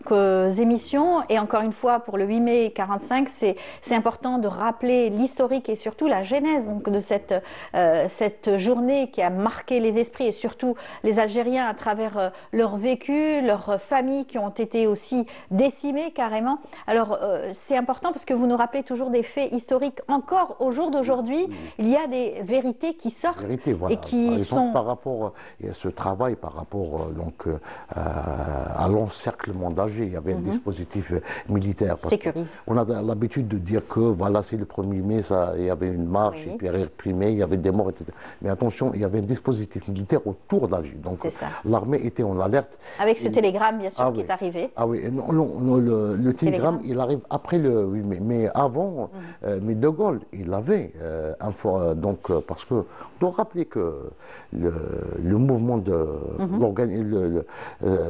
émissions, et encore une fois pour le 8 mai 45, c'est important de rappeler l'historique et surtout la genèse donc de cette journée qui a marqué les esprits, et surtout les Algériens à travers leur vécu, leurs familles qui ont été aussi décimées carrément. Alors c'est important parce que vous nous rappelez toujours des faits historiques. Encore au jour d'aujourd'hui, il y a des vérités qui sortent et qui sont... Par rapport à ce travail, par rapport donc, à l'encerclement d'Alger, il y avait un dispositif militaire. Sécurise. On a l'habitude de dire que voilà, c'est le 1er mai, il y avait une marche, et puis réprimé, il y avait des morts, etc. Mais attention, il y avait un dispositif militaire autour d'Alger. Donc l'armée était en alerte. Avec ce télégramme, bien sûr, qui est arrivé. Ah oui, non, le télégramme, il arrive après le 8 mai. Mais avant, mais de Gaulle, il avait donc, parce que on doit rappeler que le mouvement de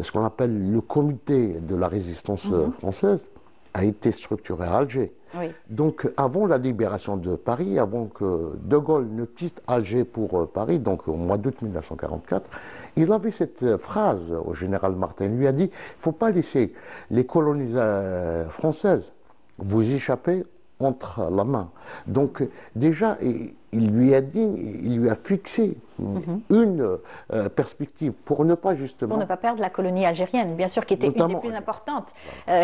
ce qu'on appelle le comité de la résistance française a été structuré à Alger. Oui. Donc, avant la libération de Paris, avant que De Gaulle ne quitte Alger pour Paris, donc au mois d'août 1944, il avait cette phrase au général Martin. Il lui a dit, il ne faut pas laisser les colonies françaises vous échapper entre la main. Donc, déjà, il lui a dit, il lui a fixé une perspective pour ne pas justement... Pour ne pas perdre la colonie algérienne, bien sûr, qui était Notamment, une des plus importantes,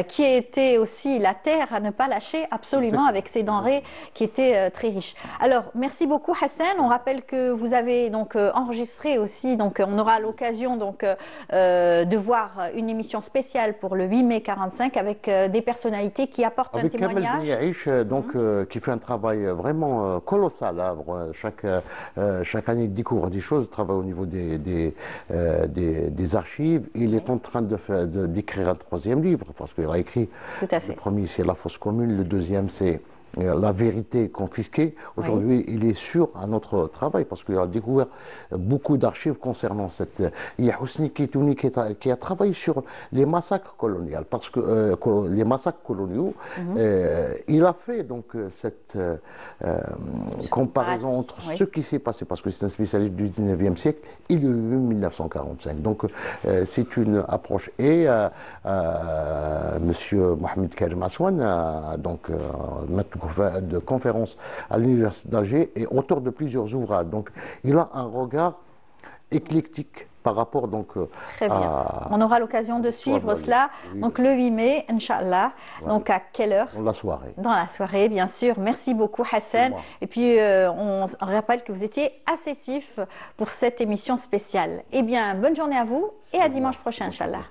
qui était aussi la terre à ne pas lâcher absolument avec ses denrées qui étaient très riches. Alors, merci beaucoup Hassan. On rappelle que vous avez donc enregistré aussi, donc on aura l'occasion donc de voir une émission spéciale pour le 8 mai 45 avec des personnalités qui apportent un témoignage. Kamel Beniaïch, donc qui fait un travail vraiment colossal. Hein. Chaque année, il découvre des choses, il travaille au niveau des archives. Il est en train d'écrire un troisième livre, parce qu'il a écrit, le premier c'est La fosse commune, le deuxième c'est La vérité confisquée. Aujourd'hui, il est sur un autre travail, parce qu'il a découvert beaucoup d'archives concernant cette... Il y a Hosni Kitouni qui a travaillé sur les massacres coloniaux, parce que les massacres coloniaux, il a fait donc cette comparaison entre ce qui s'est passé, parce que c'est un spécialiste du 19e siècle, et le 1945. Donc, c'est une approche. Et Monsieur Mohamed Karim Aswan, donc maître de conférences à l'Université d'Alger et auteur de plusieurs ouvrages. Donc, il a un regard éclectique par rapport donc Très bien. On aura l'occasion de suivre cela. Oui. Donc le 8 mai, Inch'Allah. Voilà. Donc à quelle heure? Dans la soirée. Dans la soirée, bien sûr. Merci beaucoup Hassan. Et puis on rappelle que vous étiez assétif pour cette émission spéciale. Eh bien, bonne journée à vous et à dimanche prochain, Inch'Allah.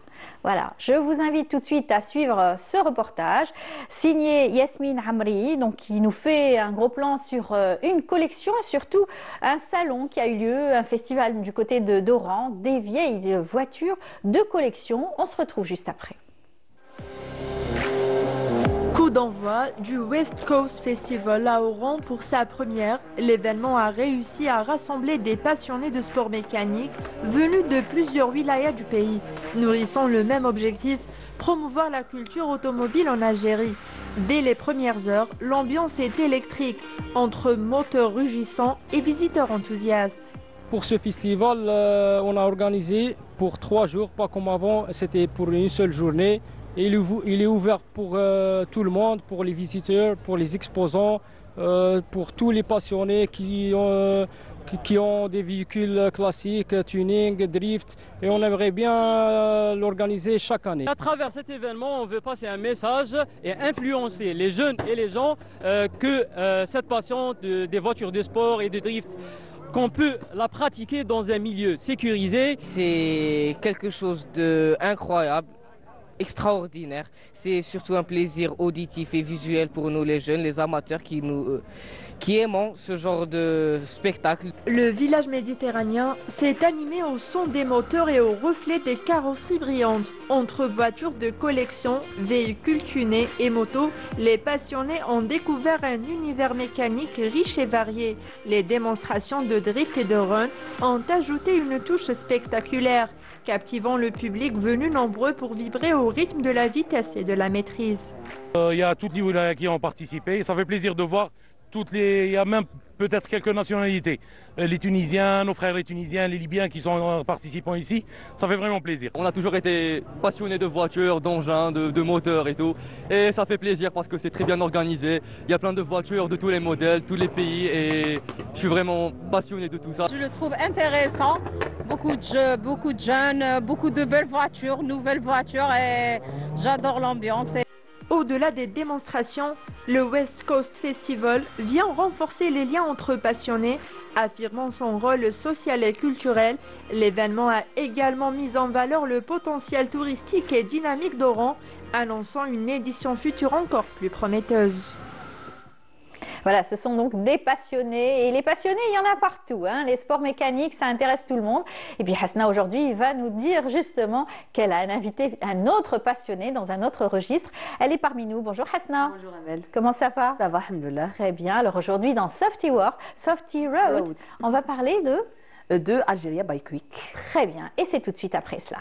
Voilà, je vous invite tout de suite à suivre ce reportage signé Yasmine Amri, donc qui nous fait un gros plan sur une collection et surtout un salon qui a eu lieu, un festival du côté de d'Oran, des vieilles voitures de collection. On se retrouve juste après. Coup d'envoi du West Coast Festival à Oran pour sa première. L'événement a réussi à rassembler des passionnés de sport mécanique venus de plusieurs wilayas du pays, nourrissant le même objectif, promouvoir la culture automobile en Algérie. Dès les premières heures, l'ambiance est électrique, entre moteurs rugissants et visiteurs enthousiastes. Pour ce festival, on a organisé pour 3 jours, pas comme avant, c'était pour une seule journée. Et il est ouvert pour tout le monde, pour les visiteurs, pour les exposants, pour tous les passionnés qui ont des véhicules classiques, tuning, drift. Et on aimerait bien l'organiser chaque année. À travers cet événement, on veut passer un message et influencer les jeunes et les gens que cette passion des voitures de sport et de drift, qu'on peut la pratiquer dans un milieu sécurisé. C'est quelque chose d'incroyable. Extraordinaire. C'est surtout un plaisir auditif et visuel pour nous les jeunes, les amateurs qui aimons ce genre de spectacle. Le village méditerranéen s'est animé au son des moteurs et au reflet des carrosseries brillantes. Entre voitures de collection, véhicules tunés et motos, les passionnés ont découvert un univers mécanique riche et varié. Les démonstrations de drift et de run ont ajouté une touche spectaculaire, captivant le public venu nombreux pour vibrer au rythme de la vitesse et de la maîtrise. Il y a toutes les wilayas qui ont participé. Ça fait plaisir de voir il y a même peut-être quelques nationalités. Les Tunisiens, nos frères les Tunisiens, les Libyens qui sont participants ici. Ça fait vraiment plaisir. On a toujours été passionnés de voitures, d'engins, de moteurs et tout. Et ça fait plaisir parce que c'est très bien organisé. Il y a plein de voitures de tous les modèles, tous les pays. Et je suis vraiment passionné de tout ça. Je le trouve intéressant. Beaucoup de jeunes, beaucoup de belles voitures, nouvelles voitures. Et j'adore l'ambiance. Au-delà des démonstrations, le West Coast Festival vient renforcer les liens entre passionnés, affirmant son rôle social et culturel. L'événement a également mis en valeur le potentiel touristique et dynamique d'Oran, annonçant une édition future encore plus prometteuse. Voilà, ce sont donc des passionnés. Et les passionnés, il y en a partout. Hein. Les sports mécaniques, ça intéresse tout le monde. Et puis Hasna, aujourd'hui, va nous dire justement qu'elle a invité un autre passionné dans un autre registre. Elle est parmi nous. Bonjour Hasna. Bonjour Amel. Comment ça va? Ça va, alhamdoulilah. Très bien. Alors aujourd'hui, dans Softy World, Softy Road, on va parler de Algeria Bike Week. Très bien. Et c'est tout de suite après cela.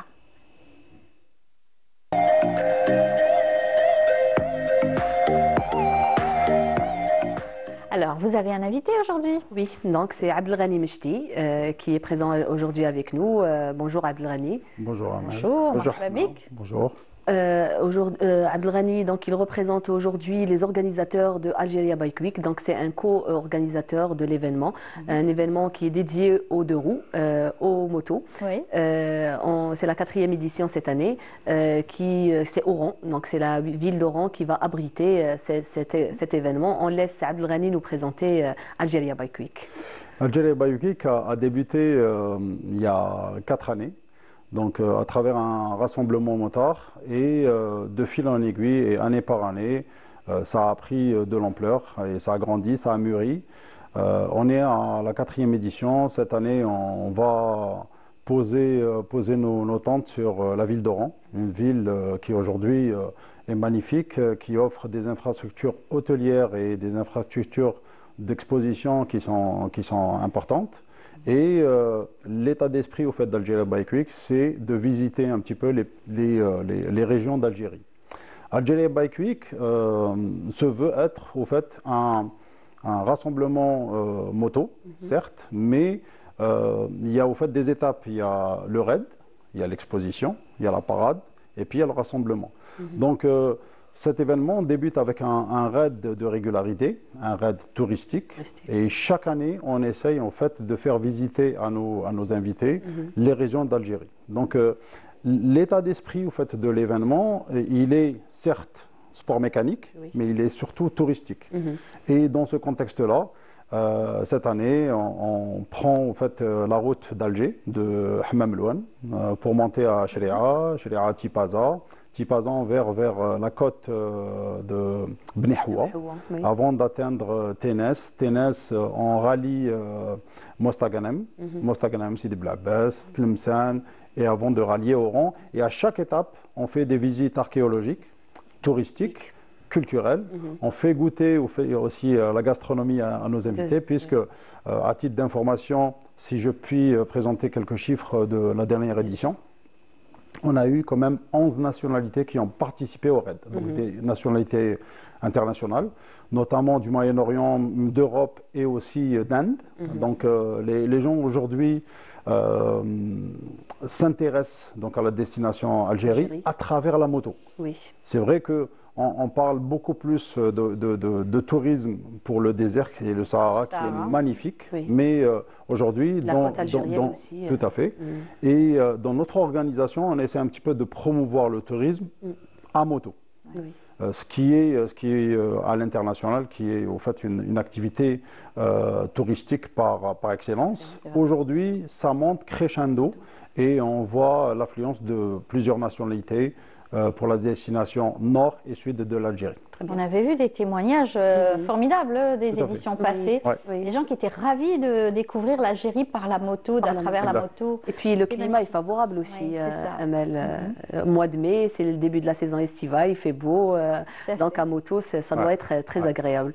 Alors, vous avez un invité aujourd'hui? Oui, donc c'est Abdelghani Mechti qui est présent aujourd'hui avec nous. Bonjour Abdelghani. Bonjour Amel. Bonjour, Bonjour. Bonjour. Abdelghani, donc il représente aujourd'hui les organisateurs de Algeria Bike Week. Donc c'est un co-organisateur de l'événement, un événement qui est dédié aux deux roues, aux motos. Oui. C'est la 4e édition cette année, c'est Oran. Donc c'est la ville d'Oran qui va abriter cet événement. On laisse Abdelghani nous présenter Algeria Bike Week. Algeria Bike Week a débuté il y a 4 années. Donc à travers un rassemblement motard et de fil en aiguille et année par année, ça a pris de l'ampleur et ça a grandi, ça a mûri. On est à la 4e édition. Cette année, on va poser nos tentes sur la ville d'Oran, une ville qui aujourd'hui est magnifique, qui offre des infrastructures hôtelières et des infrastructures d'exposition qui sont importantes. Et l'état d'esprit au fait d'Algeria Bike Week, c'est de visiter un petit peu les régions d'Algérie. Algeria Bike Week se veut être au fait un rassemblement moto, certes, mais il y a au fait des étapes. Il y a le raid, il y a l'exposition, il y a la parade et puis il y a le rassemblement. Donc cet événement débute avec un raid de régularité, un raid touristique. Et chaque année, on essaye en fait de faire visiter à nos invités les régions d'Algérie. Donc l'état d'esprit au fait de l'événement, il est certes sport mécanique, mais il est surtout touristique. Et dans ce contexte-là, cette année, on prend en fait la route d'Alger, de Hammam Louane, pour monter à Chéri'a, Tipaza, vers la côte de Bnihoua, avant d'atteindre Ténès. Ténès, on rallie Mostaganem, Sidi Blabès, Tlemcen, et avant de rallier Oran. Et à chaque étape, on fait des visites archéologiques, touristiques, culturelles. On fait goûter, on fait aussi la gastronomie à nos invités, puisque, à titre d'information, si je puis présenter quelques chiffres de la dernière édition, on a eu quand même 11 nationalités qui ont participé au raid, donc des nationalités internationales, notamment du Moyen-Orient, d'Europe et aussi d'Inde. Donc les gens aujourd'hui s'intéressent donc à la destination Algérie à travers la moto. C'est vrai que on parle beaucoup plus de tourisme pour le désert et le Sahara, qui est magnifique, mais aujourd'hui, tout à fait. Et dans notre organisation, on essaie un petit peu de promouvoir le tourisme à moto. Ce qui est à l'international, qui est au fait une activité touristique par excellence. Aujourd'hui, ça monte crescendo et on voit l'affluence de plusieurs nationalités pour la destination nord et sud de l'Algérie. On avait vu des témoignages formidables des éditions passées. Des gens qui étaient ravis de découvrir l'Algérie par la moto, à travers la moto. Et puis le climat est favorable aussi, Amel. Mois de mai, c'est le début de la saison estivale, il fait beau. Donc à moto, ça doit être très agréable.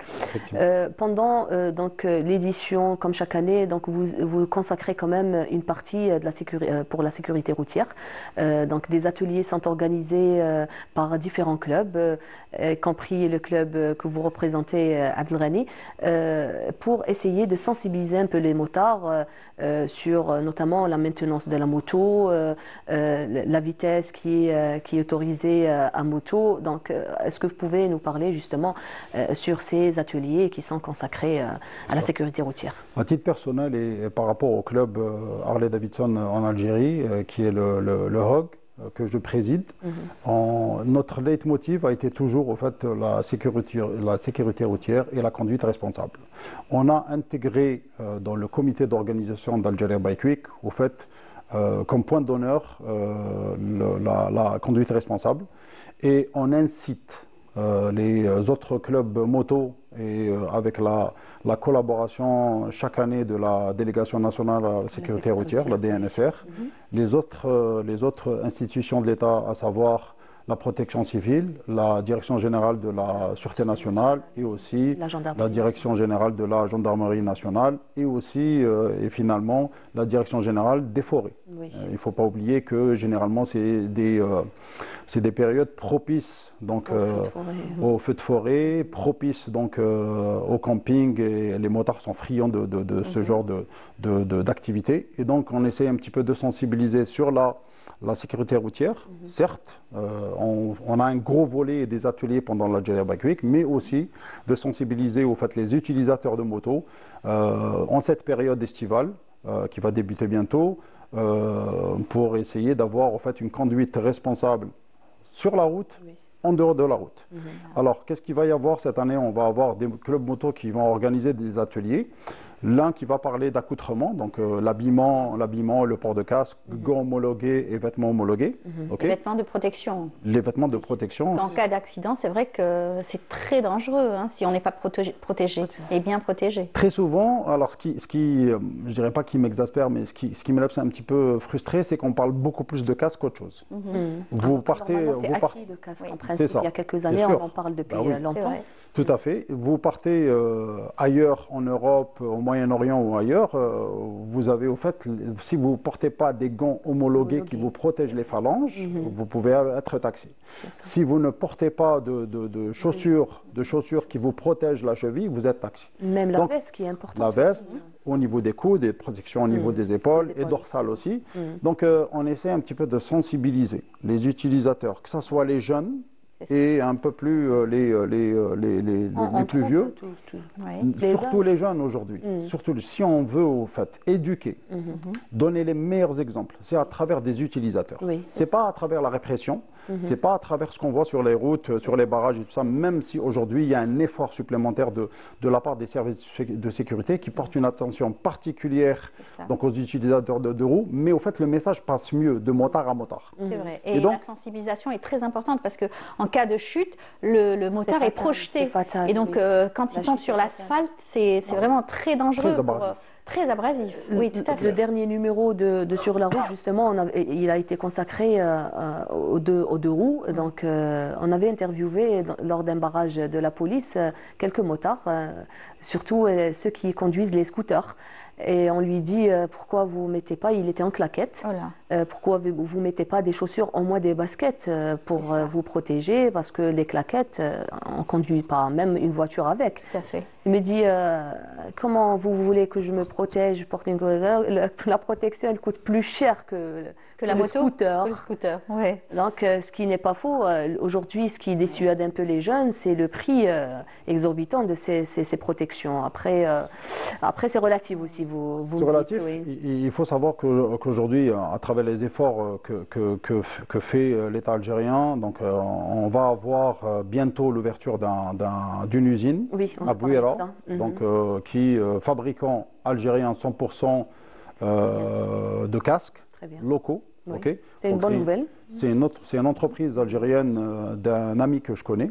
Pendant l'édition, comme chaque année, donc vous consacrez quand même une partie de pour la sécurité routière. Donc des ateliers sont organisés par différents clubs, compris le club que vous représentez, Abdelghani, pour essayer de sensibiliser un peu les motards sur notamment la maintenance de la moto, la vitesse qui est autorisée à moto. Donc, est-ce que vous pouvez nous parler justement sur ces ateliers qui sont consacrés à la sécurité routière? À titre personnel et par rapport au club Harley-Davidson en Algérie, qui est le HOG, que je préside, notre leitmotiv a été toujours au fait la sécurité routière et la conduite responsable. On a intégré dans le comité d'organisation d'Algeria Bike Week au fait comme point d'honneur la conduite responsable, et on incite les autres clubs moto et avec la collaboration chaque année de la délégation nationale à la sécurité routière, la DNSR, les autres institutions de l'État, à savoir la protection civile, la direction générale de la sûreté nationale et aussi la direction générale de la gendarmerie nationale et aussi et finalement la direction générale des forêts. Oui. Il ne faut pas oublier que généralement c'est des périodes propices donc, au feu de forêt, propices donc, au camping et les motards sont friands de ce genre d'activité et donc on essaie un petit peu de sensibiliser sur la sécurité routière, certes, on a un gros volet et des ateliers pendant l'Algeria Bike Week, mais aussi de sensibiliser au fait les utilisateurs de motos en cette période estivale qui va débuter bientôt pour essayer d'avoir en fait une conduite responsable sur la route. Oui. En dehors de la route. Alors, qu'est-ce qu'il va y avoir cette année? On va avoir des clubs moto qui vont organiser des ateliers. L'un qui va parler d'accoutrement, donc l'habillement, le port de casque, gants homologués et vêtements homologués. Les vêtements de protection. Les vêtements de protection. Parce qu'en cas d'accident, c'est vrai que c'est très dangereux hein, si on n'est pas protégé et bien protégé. Très souvent, alors ce qui je dirais pas qui m'exaspère, mais ce qui me laisse un petit peu frustré, c'est qu'on parle beaucoup plus de casque qu'autre chose. Vous partez... le casque, en principe, il y a quelques années, on en parle depuis longtemps. Tout à fait. Vous partez ailleurs en Europe, au Moyen-Orient ou ailleurs, vous avez au fait, si vous ne portez pas des gants homologués qui vous protègent les phalanges, vous pouvez être taxé. Si vous ne portez pas de chaussures qui vous protègent la cheville, vous êtes taxé. Même la veste qui est importante. La veste, au niveau des coudes, des protections au niveau des épaules et dorsales aussi. Donc on essaie un petit peu de sensibiliser les utilisateurs, que ce soit les jeunes, et un peu plus les plus vieux, surtout les jeunes aujourd'hui. Surtout si on veut au fait éduquer, donner les meilleurs exemples, c'est à travers des utilisateurs. C'est pas à travers la répression, c'est pas à travers ce qu'on voit sur les routes, sur les barrages et tout ça, même si aujourd'hui il y a un effort supplémentaire de la part des services de sécurité qui portent une attention particulière donc aux utilisateurs de roues, mais au fait le message passe mieux de motard à motard. C'est vrai. Et donc, la sensibilisation est très importante parce que en cas de chute, le motard est projeté. Fatal, et donc, quand il tombe sur l'asphalte, c'est vraiment très dangereux. Très abrasif, oui, tout à fait. Le dernier numéro de Sur la route, justement, il a été consacré aux deux roues. Donc, on avait interviewé lors d'un barrage de la police quelques motards, surtout ceux qui conduisent les scooters. Et on lui dit pourquoi vous mettez pas, il était en claquette, pourquoi vous mettez pas des chaussures, au moins des baskets pour vous protéger, parce que les claquettes, on conduit pas même une voiture avec. Tout à fait. Il me dit comment vous voulez que je me protège, je porte la protection elle coûte plus cher que la moto, scooter. Que le scooter. Ouais. Donc ce qui n'est pas faux, aujourd'hui ce qui dissuade un peu les jeunes, c'est le prix exorbitant de ces protections. Après c'est relatif aussi. C'est relatif. Oui. Il faut savoir qu'aujourd'hui, à travers les efforts que fait l'État algérien, donc on va avoir bientôt l'ouverture d'une usine à Bouira, donc qui fabriquant algérien 100% de casques locaux. Oui. Okay. C'est une bonne nouvelle. C'est une entreprise algérienne d'un ami que je connais,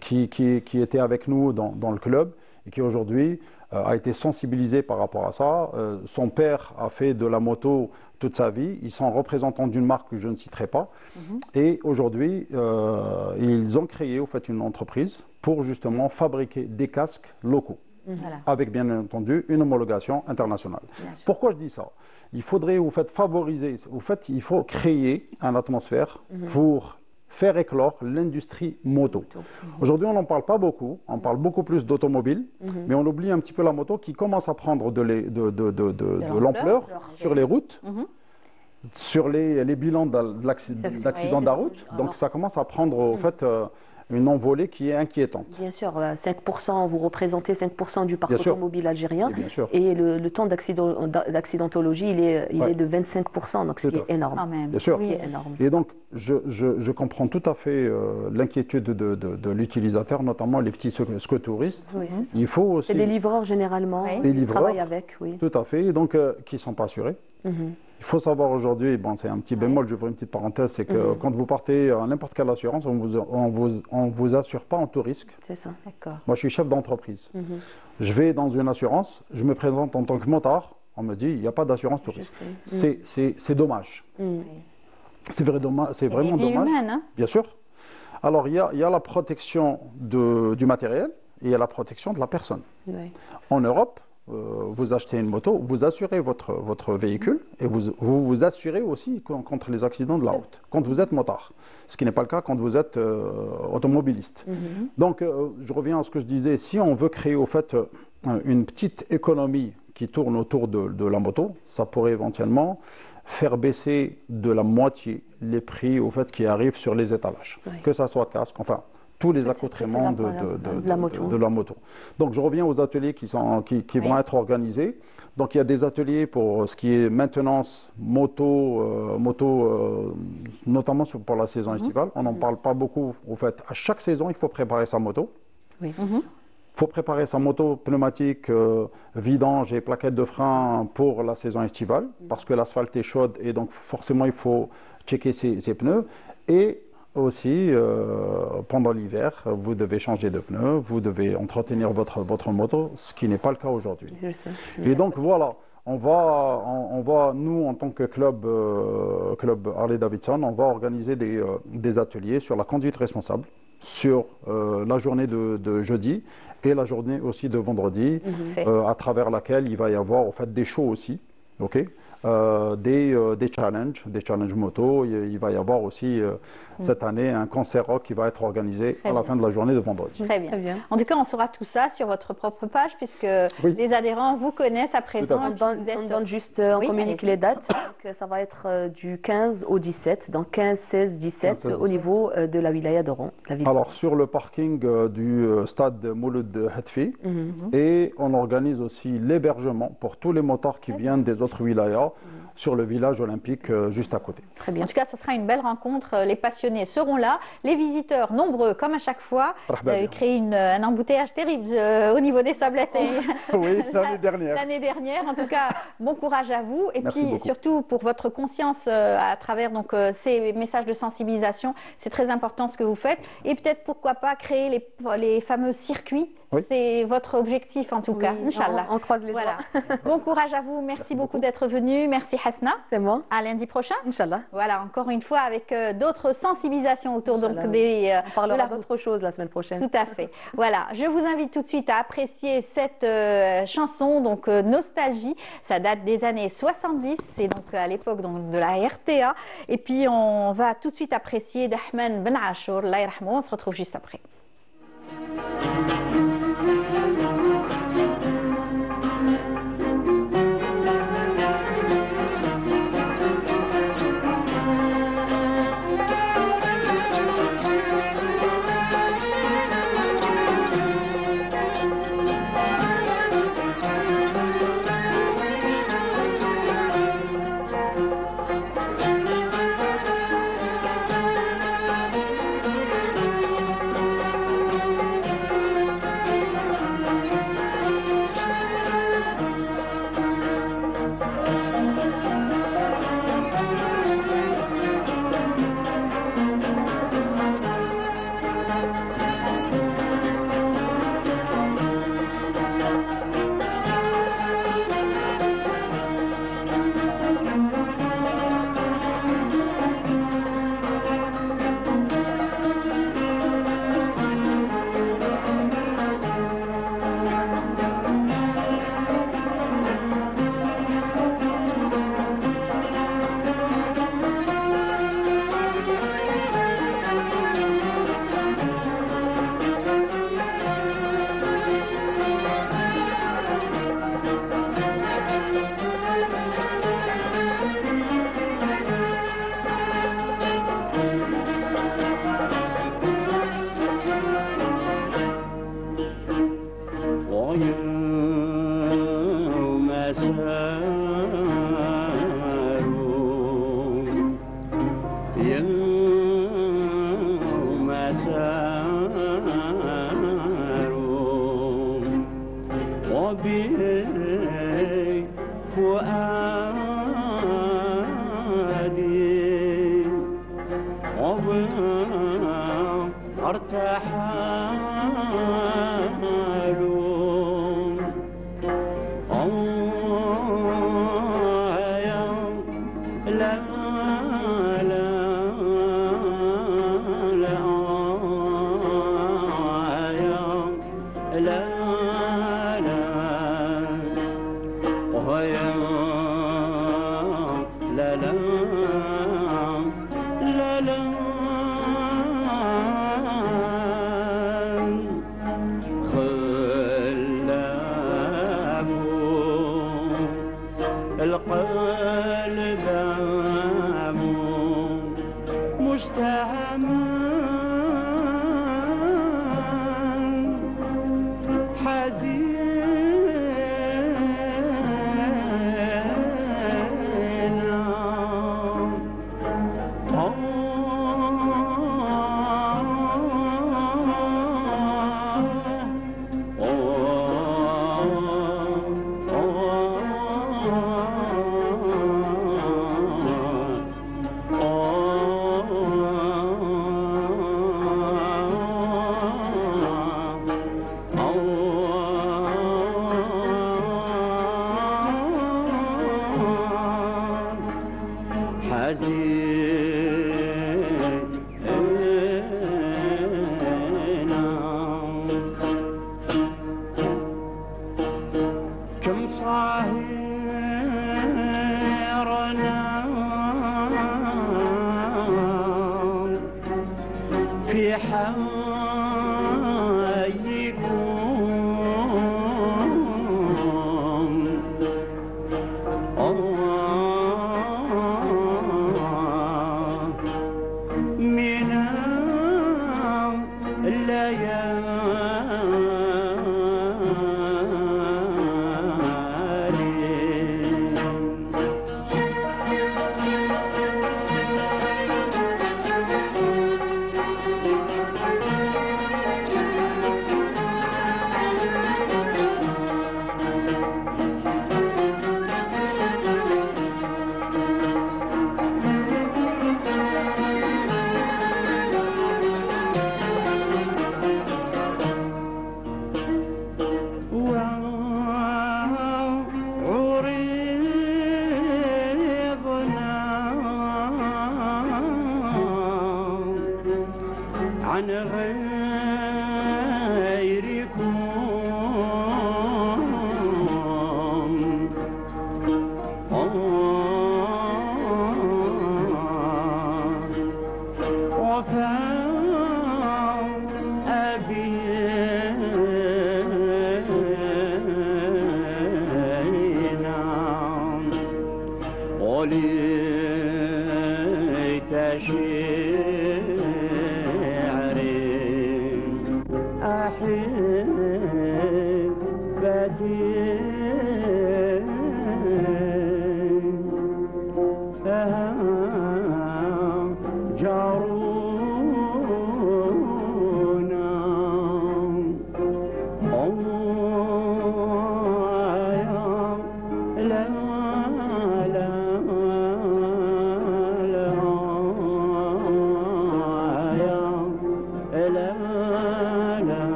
qui était avec nous dans le club et qui aujourd'hui a été sensibilisé par rapport à ça. Son père a fait de la moto toute sa vie. Ils sont représentants d'une marque que je ne citerai pas. Et aujourd'hui, ils ont créé au fait une entreprise pour justement fabriquer des casques locaux. Avec bien entendu une homologation internationale. Pourquoi je dis ça? Il faudrait au fait favoriser, au fait il faut créer une atmosphère pour faire éclore l'industrie moto. Aujourd'hui, on n'en parle pas beaucoup, on parle beaucoup plus d'automobile, mais on oublie un petit peu la moto qui commence à prendre de l'ampleur sur les routes, sur les bilans d'accidents de la route. Donc ça commence à prendre au fait une envolée qui est inquiétante. Bien sûr, 5%, vous représentez 5% du parc automobile algérien. Et le temps d'accidentologie, il est de 25%, donc ce qui est énorme. Bien sûr. Et donc, je comprends tout à fait l'inquiétude de l'utilisateur, notamment les petits scotouristes. Il faut aussi... C'est des livreurs généralement, qui travaillent avec. Tout à fait, et donc qui ne sont pas assurés. Il faut savoir aujourd'hui, bon, c'est un petit bémol, je vais faire une petite parenthèse, c'est que quand vous partez à n'importe quelle assurance, on vous assure pas en tout risque. C'est ça, d'accord. Moi, je suis chef d'entreprise. Je vais dans une assurance, je me présente en tant que motard, on me dit, il n'y a pas d'assurance tout risque. C'est dommage. C'est vraiment dommage. Humaine, hein? Bien sûr. Alors, il y a la protection du matériel et il y a la protection de la personne. Oui. En Europe, vous achetez une moto, vous assurez votre véhicule et vous assurez aussi contre les accidents de la route, quand vous êtes motard. Ce qui n'est pas le cas quand vous êtes automobiliste. Donc, je reviens à ce que je disais. Si on veut créer, au fait, une petite économie qui tourne autour de la moto, ça pourrait éventuellement faire baisser de la moitié les prix, au fait, qui arrivent sur les étalages. Oui. Que ça soit casque, enfin, tous les accoutrements de la moto. Donc je reviens aux ateliers qui vont être organisés. Donc il y a des ateliers pour ce qui est maintenance moto, notamment pour la saison estivale. On n'en parle pas beaucoup. Au fait, à chaque saison, il faut préparer sa moto. Oui. Il faut préparer sa moto pneumatique, vidange et plaquettes de frein pour la saison estivale, parce que l'asphalte est chaude et donc forcément il faut checker ses pneus. Et aussi, pendant l'hiver, vous devez changer de pneus, vous devez entretenir votre moto, ce qui n'est pas le cas aujourd'hui. Et donc voilà, on va, nous en tant que club Harley-Davidson, on va organiser des ateliers sur la conduite responsable, sur la journée de jeudi et la journée aussi de vendredi, à travers laquelle il va y avoir en fait des shows aussi, des challenges moto. Il va y avoir aussi cette année un concert rock qui va être organisé à la fin de la journée de vendredi. Très bien. En tout cas, on saura tout ça sur votre propre page puisque les adhérents vous connaissent à présent. On donne juste, on communique les dates. Donc, ça va être du 15 au 17, donc 15, 16, 17 au niveau de la wilaya d'Oran. Alors sur le parking du stade Mouloud Hadfi, et on organise aussi l'hébergement pour tous les motards qui viennent des autres wilayas sur le village olympique juste à côté. Très bien. En tout cas, ce sera une belle rencontre. Les passionnés seront là. Les visiteurs, nombreux comme à chaque fois. Vous avez créé un embouteillage terrible au niveau des sablettes. Oui, l'année dernière. L'année dernière. En tout cas, bon courage à vous. Et merci puis beaucoup. Surtout pour votre conscience à travers ces messages de sensibilisation. C'est très important ce que vous faites. Et peut-être pourquoi pas créer les fameux circuits. C'est votre objectif en tout cas. Inch'Allah. On croise les doigts. Bon courage à vous. Merci beaucoup d'être venu. Merci Hasna. C'est moi. À lundi prochain. Inch'Allah. Voilà, encore une fois avec d'autres sensibilisations autour on parlera d'autres choses la semaine prochaine. Tout à fait. Voilà, je vous invite tout de suite à apprécier cette chanson, donc Nostalgie. Ça date des années 70, c'est donc à l'époque de la RTA. Et puis on va tout de suite apprécier d'Ahmed Ben Achour, Allah yarhamou. On se retrouve juste après. لا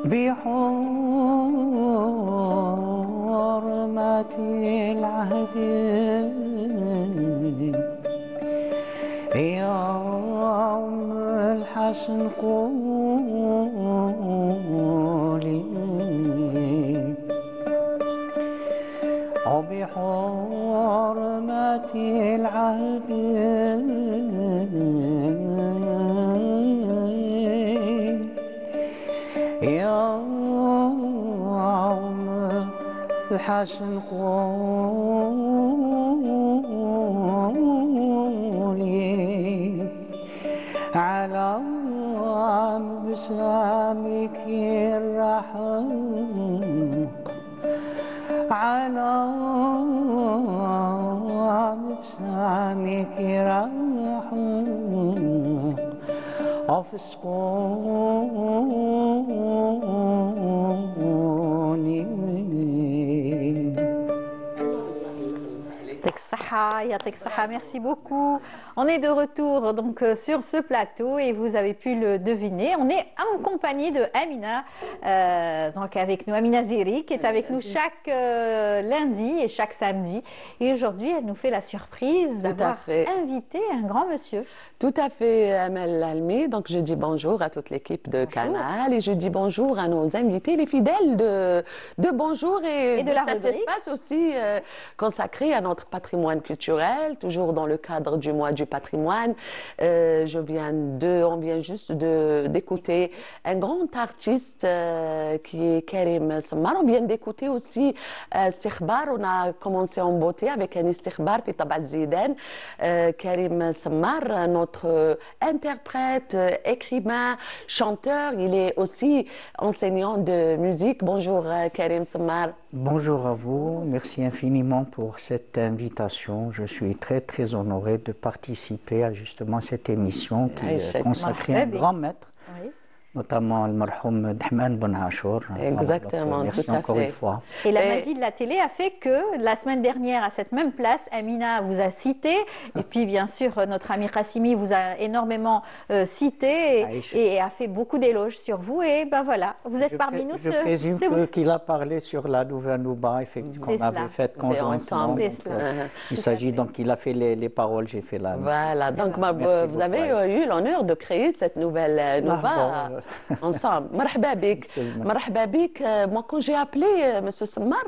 بحرمة العهد يوم الحسن قولي وبحرمة العهد يوم الحسن قولي على بسامك الرحمق على بسامك الرحمق أفسقوني Yatek Saha, merci beaucoup. On est de retour donc sur ce plateau et vous avez pu le deviner. On est en compagnie de Amina, donc avec nous, Amina Zeri, qui est avec nous chaque lundi et chaque samedi. Et aujourd'hui, elle nous fait la surprise d'avoir invité un grand monsieur. Tout à fait, Amel Almi. Donc, je dis bonjour à toute l'équipe de Canal et je dis bonjour à nos invités, les fidèles de Bonjour et de cet espace aussi consacré à notre patrimoine culturel, toujours dans le cadre du mois du patrimoine. On vient juste d'écouter un grand artiste qui est Karim Semmar. On vient d'écouter aussi Istikhbar. On a commencé en beauté avec un Istikhbar في طبع الزيدان. Karim Semmar, notre interprète, écrivain, chanteur. Il est aussi enseignant de musique. Bonjour Karim Semmar. Bonjour à vous, merci infiniment pour cette invitation. Je suis très très honoré de participer à justement cette émission qui est consacrée à un grand maître, notamment le marhoum Dahman Ben Achour. Exactement, merci tout à encore fait. une fois. Et la magie de la télé a fait que la semaine dernière, à cette même place, Amina vous a cité, et puis bien sûr notre ami Qassimi vous a énormément cité et a fait beaucoup d'éloges sur vous. Et ben voilà, vous êtes parmi nous. Je présume qu'il a parlé sur la Nouvelle Nouba, effectivement, qu'on avait faite conjointement. Donc, il s'agit donc, il a fait les paroles, j'ai fait la. Voilà, donc vous avez eu l'honneur de créer cette nouvelle Nouba. Ensemble. Marhaba bik. Marhaba bik. Moi, quand j'ai appelé M. Semmar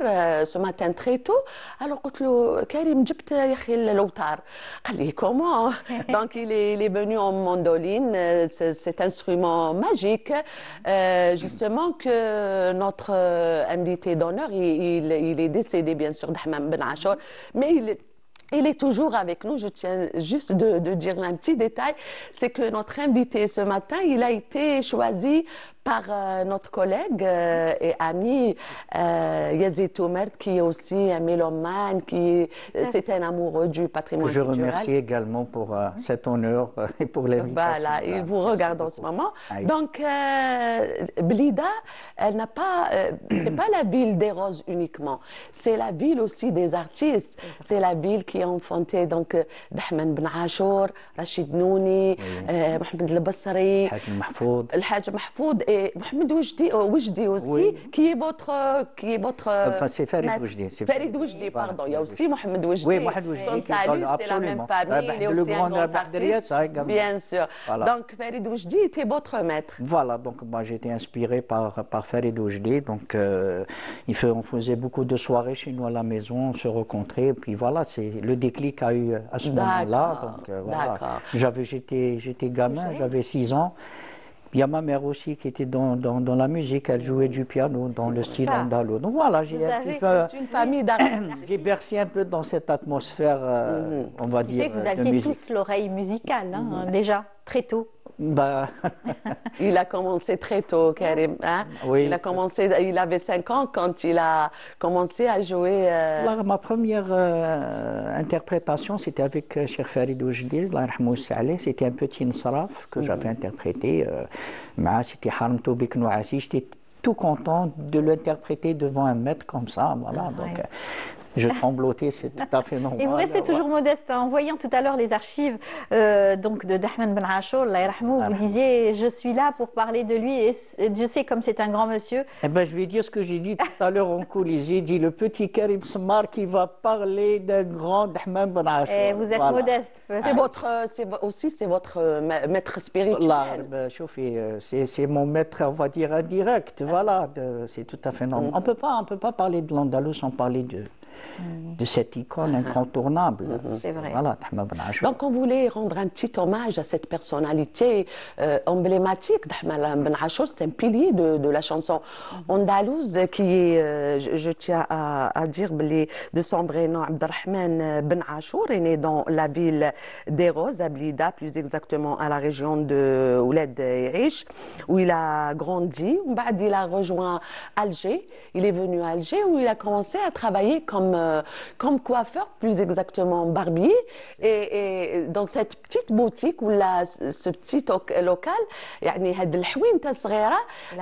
ce matin très tôt, alors قلت له كريم جبت يا أخي الأوتار. قال لي comment? Donc il est venu en mandoline, cet instrument magique, justement que notre invité d'honneur, il est décédé bien sûr, Dahman Ben Achour, mais il est toujours avec nous. Je tiens juste de dire un petit détail, c'est que notre invité ce matin, il a été choisi par notre collègue et ami Yazid Oumert, qui est aussi un mélomane, c'est un amoureux du patrimoine culturel. Je remercie également pour cet honneur et pour l'invitation. Voilà, il vous regarde en ce moment. Donc, Blida, elle n'a pas, c'est pas la ville des roses uniquement, c'est la ville aussi des artistes. C'est la ville qui a enfanté donc Dahman Ben Achour, Rachid Nouni, Mohamed El Bassari, El Hadj Mahfoud et Mohamed Oujdi aussi, qui est votre enfin, c'est Farid Oujdi. Farid Oujdi, pardon. Il y a aussi Mohamed Oujdi. Oui, Mohamed Oujdi. C'est la même famille, il est aussi un grand artiste. Bien sûr. Voilà. Donc Farid Oujdi était votre maître. Voilà, donc moi j'ai été inspiré par Farid Oujdi. Donc on faisait beaucoup de soirées chez nous à la maison, on se rencontrait. Et puis voilà, c'est le déclic a eu à ce moment-là. Donc voilà. J'étais gamin, j'avais 6 ans. Il y a ma mère aussi qui était dans la musique, elle jouait du piano dans le style andalou. Donc voilà, j'ai un petit peu une famille d'artistes. J'ai bercé un peu dans cette atmosphère, on va dire, vous aviez tous l'oreille musicale, hein, déjà, très tôt. Il a commencé très tôt, Karim. Hein? Oui. Il avait 5 ans quand il a commencé à jouer. Alors, ma première interprétation, c'était avec Cheikh Farid Oujdi, c'était un petit Nsraf que j'avais interprété. C'était Haramtou Bik Nouassi. J'étais tout content de l'interpréter devant un maître comme ça. Voilà, donc, Je tremblotais, c'est tout à fait normal. Et vous restez toujours modeste. En voyant tout à l'heure les archives donc de Dahman Ben Achour, vous disiez je suis là pour parler de lui et Dieu sait comme c'est un grand monsieur. Eh ben, je vais dire ce que j'ai dit tout à l'heure en coulisses. J'ai dit le petit Karim Semmar qui va parler d'un grand Dahman Ben Achour. Et vous êtes modeste. C'est votre maître spirituel. C'est mon maître, on va dire, indirect. Voilà, c'est tout à fait normal. On peut pas parler de l'Andalou sans parler de cette icône incontournable. C'est vrai. Voilà, donc on voulait rendre un petit hommage à cette personnalité emblématique. Dahman Ben Achour, c'est un pilier de la chanson andalouse qui est, je tiens à dire de son vrai nom, Abdelrahman Ben Achour, est né dans la ville des Roses, à Blida, plus exactement à la région de Ouled Yaïch, où il a grandi. Il a rejoint Alger. Il est venu à Alger où il a commencé à travailler comme coiffeur, plus exactement barbier. Et dans cette petite boutique, ou ce petit local, il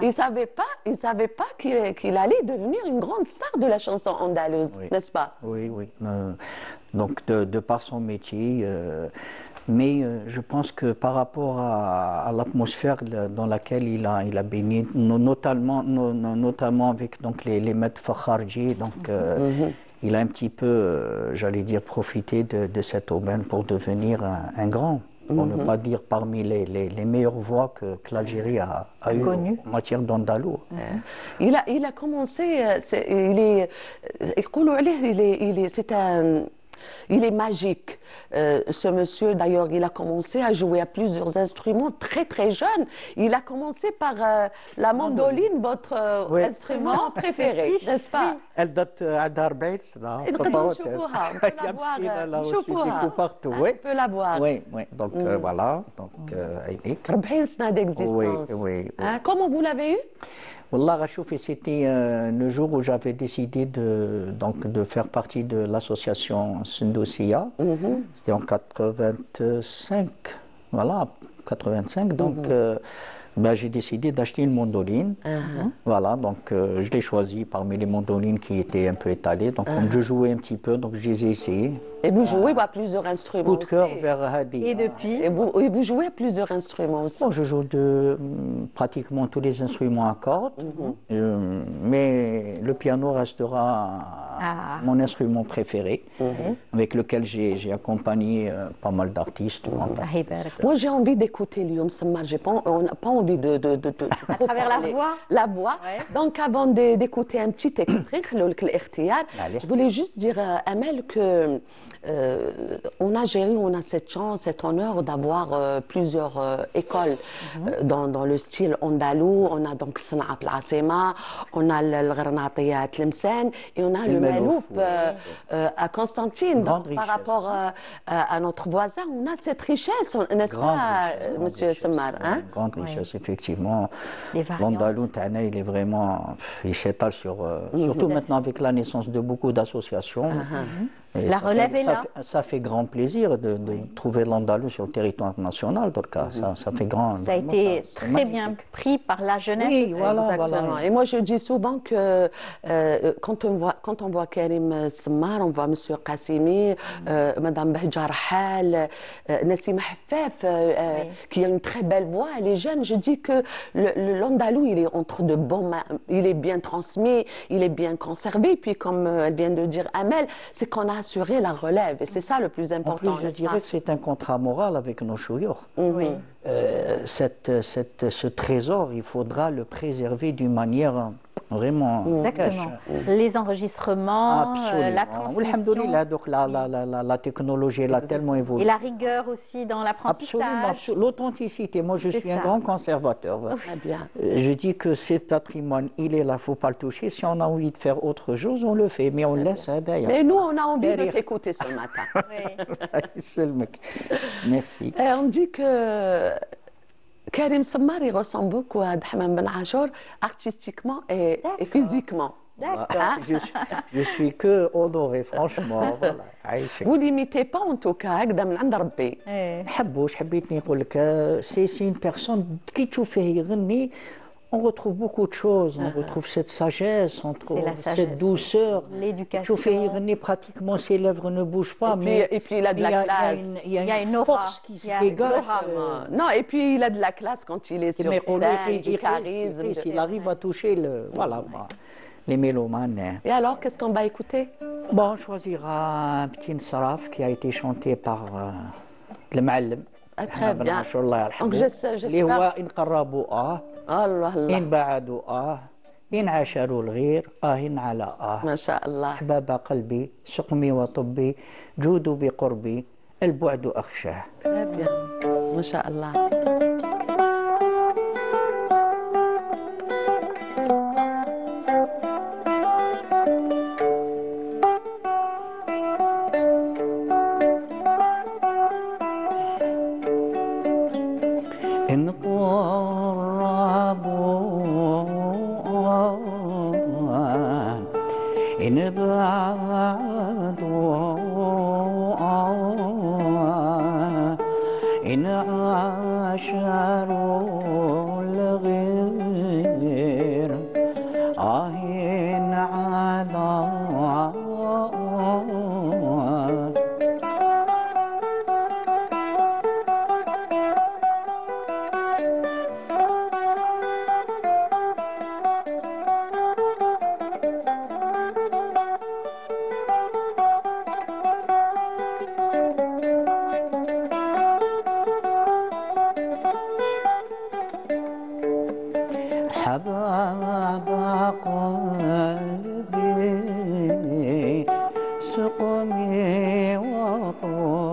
ne savait pas qu'il allait devenir une grande star de la chanson andalouse, n'est-ce pas? Oui. Donc, de par son métier. Mais je pense que par rapport à l'atmosphère dans laquelle il a baigné, notamment avec donc, les maîtres Fakharji, donc il a un petit peu, j'allais dire, profité de cette aubaine pour devenir un grand, pour ne pas dire parmi les meilleures voix que l'Algérie a eu en matière d'andalou. Il a commencé, il est magique. Ce monsieur, d'ailleurs, il a commencé à jouer à plusieurs instruments très jeune. Il a commencé par la mandoline, votre instrument préféré, n'est-ce pas? Elle date à Darbeit, là. On peut la voir. Oui. Donc voilà. Donc, d'existence. Oui. Comment vous l'avez eu? Wallah, c'était le jour où j'avais décidé de faire partie de l'association Sundosia. C'était en 85, voilà, 85. Donc, j'ai décidé d'acheter une mandoline. Voilà, donc je l'ai choisi parmi les mandolines qui étaient un peu étalées. Donc, comme je jouais un petit peu, donc je les ai essayées. Et vous jouez à plusieurs instruments coup de cœur vers Hadi. Et depuis et vous jouez à plusieurs instruments aussi? Bon, je joue pratiquement tous les instruments à cordes, mais le piano restera mon instrument préféré, avec lequel j'ai accompagné pas mal d'artistes. Moi, j'ai envie d'écouter Lyoum Semmar. J'ai pas envie de à travers la voix. Donc, avant d'écouter un petit extrait, je voulais juste dire à Amel que on a cette chance, cet honneur d'avoir plusieurs écoles dans le style andalou. On a donc Sanaa Plasema, on a le Granatiyat Tlemcen et on a le Malouf à Constantine. Donc, par rapport à notre voisin, on a cette richesse, n'est-ce pas, Monsieur Semmar? Grande richesse, effectivement. L'andalou, il est vraiment, il s'étale surtout maintenant avec la naissance de beaucoup d'associations. La relève est là. Ça fait grand plaisir de trouver l'andalou sur le territoire national. Donc, ça fait grand. Ça a été très bien pris par la jeunesse. Oui, exactement. Et moi, je dis souvent que quand on voit Karim Semmar, on voit M. Qassimi, Mme Bahja Rahal, Nassima Hafef, qui a une très belle voix. Elle est jeune. Je dis que l'andalou, il est entre de bons mains. Il est bien transmis, il est bien conservé. Puis, comme elle vient de dire Amel, c'est qu'on a assurer la relève. Et c'est ça le plus important. En plus, je dirais que c'est un contrat moral avec nos chouyours. Ce trésor, il faudra le préserver d'une manière vraiment. Exactement. Les enregistrements, la transmission. Donc la technologie, elle a tellement évolué. Et la rigueur aussi dans l'apprentissage. Absolument. L'authenticité. Moi, je suis un grand conservateur. Je dis que ce patrimoine, il est là, il ne faut pas le toucher. Si on a envie de faire autre chose, on le fait. Mais on laisse d'ailleurs. Mais nous, on a envie de t'écouter ce matin. Merci. On dit que Karim Semmar, il ressemble beaucoup à Dahman Ben Achour, artistiquement et physiquement. D'accord. Je suis que honoré, franchement. Vous l'imitez pas en tout cas, هكذا من عند ربي. حبيتني نقول لك سي une personne qui تشوفيه يغني On retrouve beaucoup de choses, on retrouve cette sagesse, on retrouve cette douceur. L'éducation. Pratiquement ses lèvres ne bougent pas, et puis il a de la classe. Il y a une force qui se dégage. Non, et puis il a de la classe quand il est sur scène, du charisme. Il arrive à toucher les mélomanes. Et alors, qu'est-ce qu'on va écouter? Bon, on choisira un petit nsaraf qui a été chanté par le Ma'allem. Très bien. Donc j'espère. إن قربوا الله الله إن بعدوا إن عاشروا الغير على ما شاء الله أحباب قلبي سقمي وطبي جودوا بقربي البعد أخشاه. Très bien. ما شاء الله. إن بعدوا إن عاشروا الغير حباب قلبي سقمي وقربي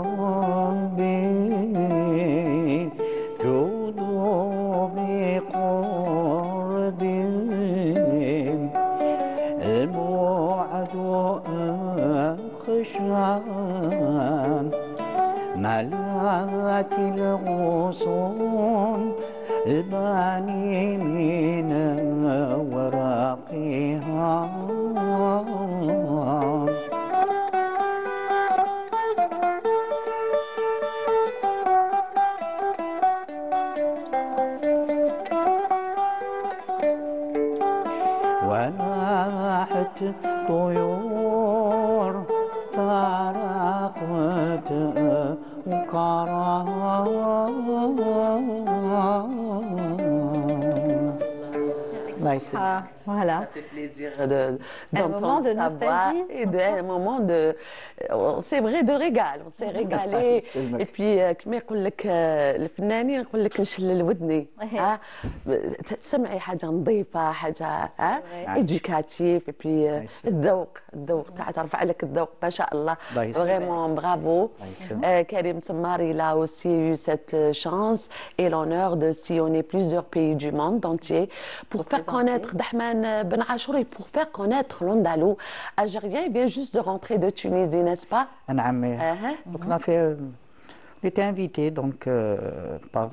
جودوا بقربي البعد أخشى ملات الغصون الباني من ورقها وناحت طيور فارقت Nice. Ah, voilà. Ça fait plaisir d'entendre sa voix et un moment de, c'est vrai, de régal. On s'est régalé. Et puis, كما يقول لك الفنانين يقول لك نشلل ودني. تسمعي حاجة نظيفة، حاجة éducative et puis الذوق ترفع لك الذوق ما شاء الله. Vraiment bravo. Karim Semmar, il a aussi eu cette chance et l'honneur de sillonner plusieurs pays du monde entier pour faire connaître Dahman Ben Achour et pour faire connaître l'Andalou algérien. Il vient juste de rentrer de Tunisie, n'est-ce pas? Donc on était invité donc par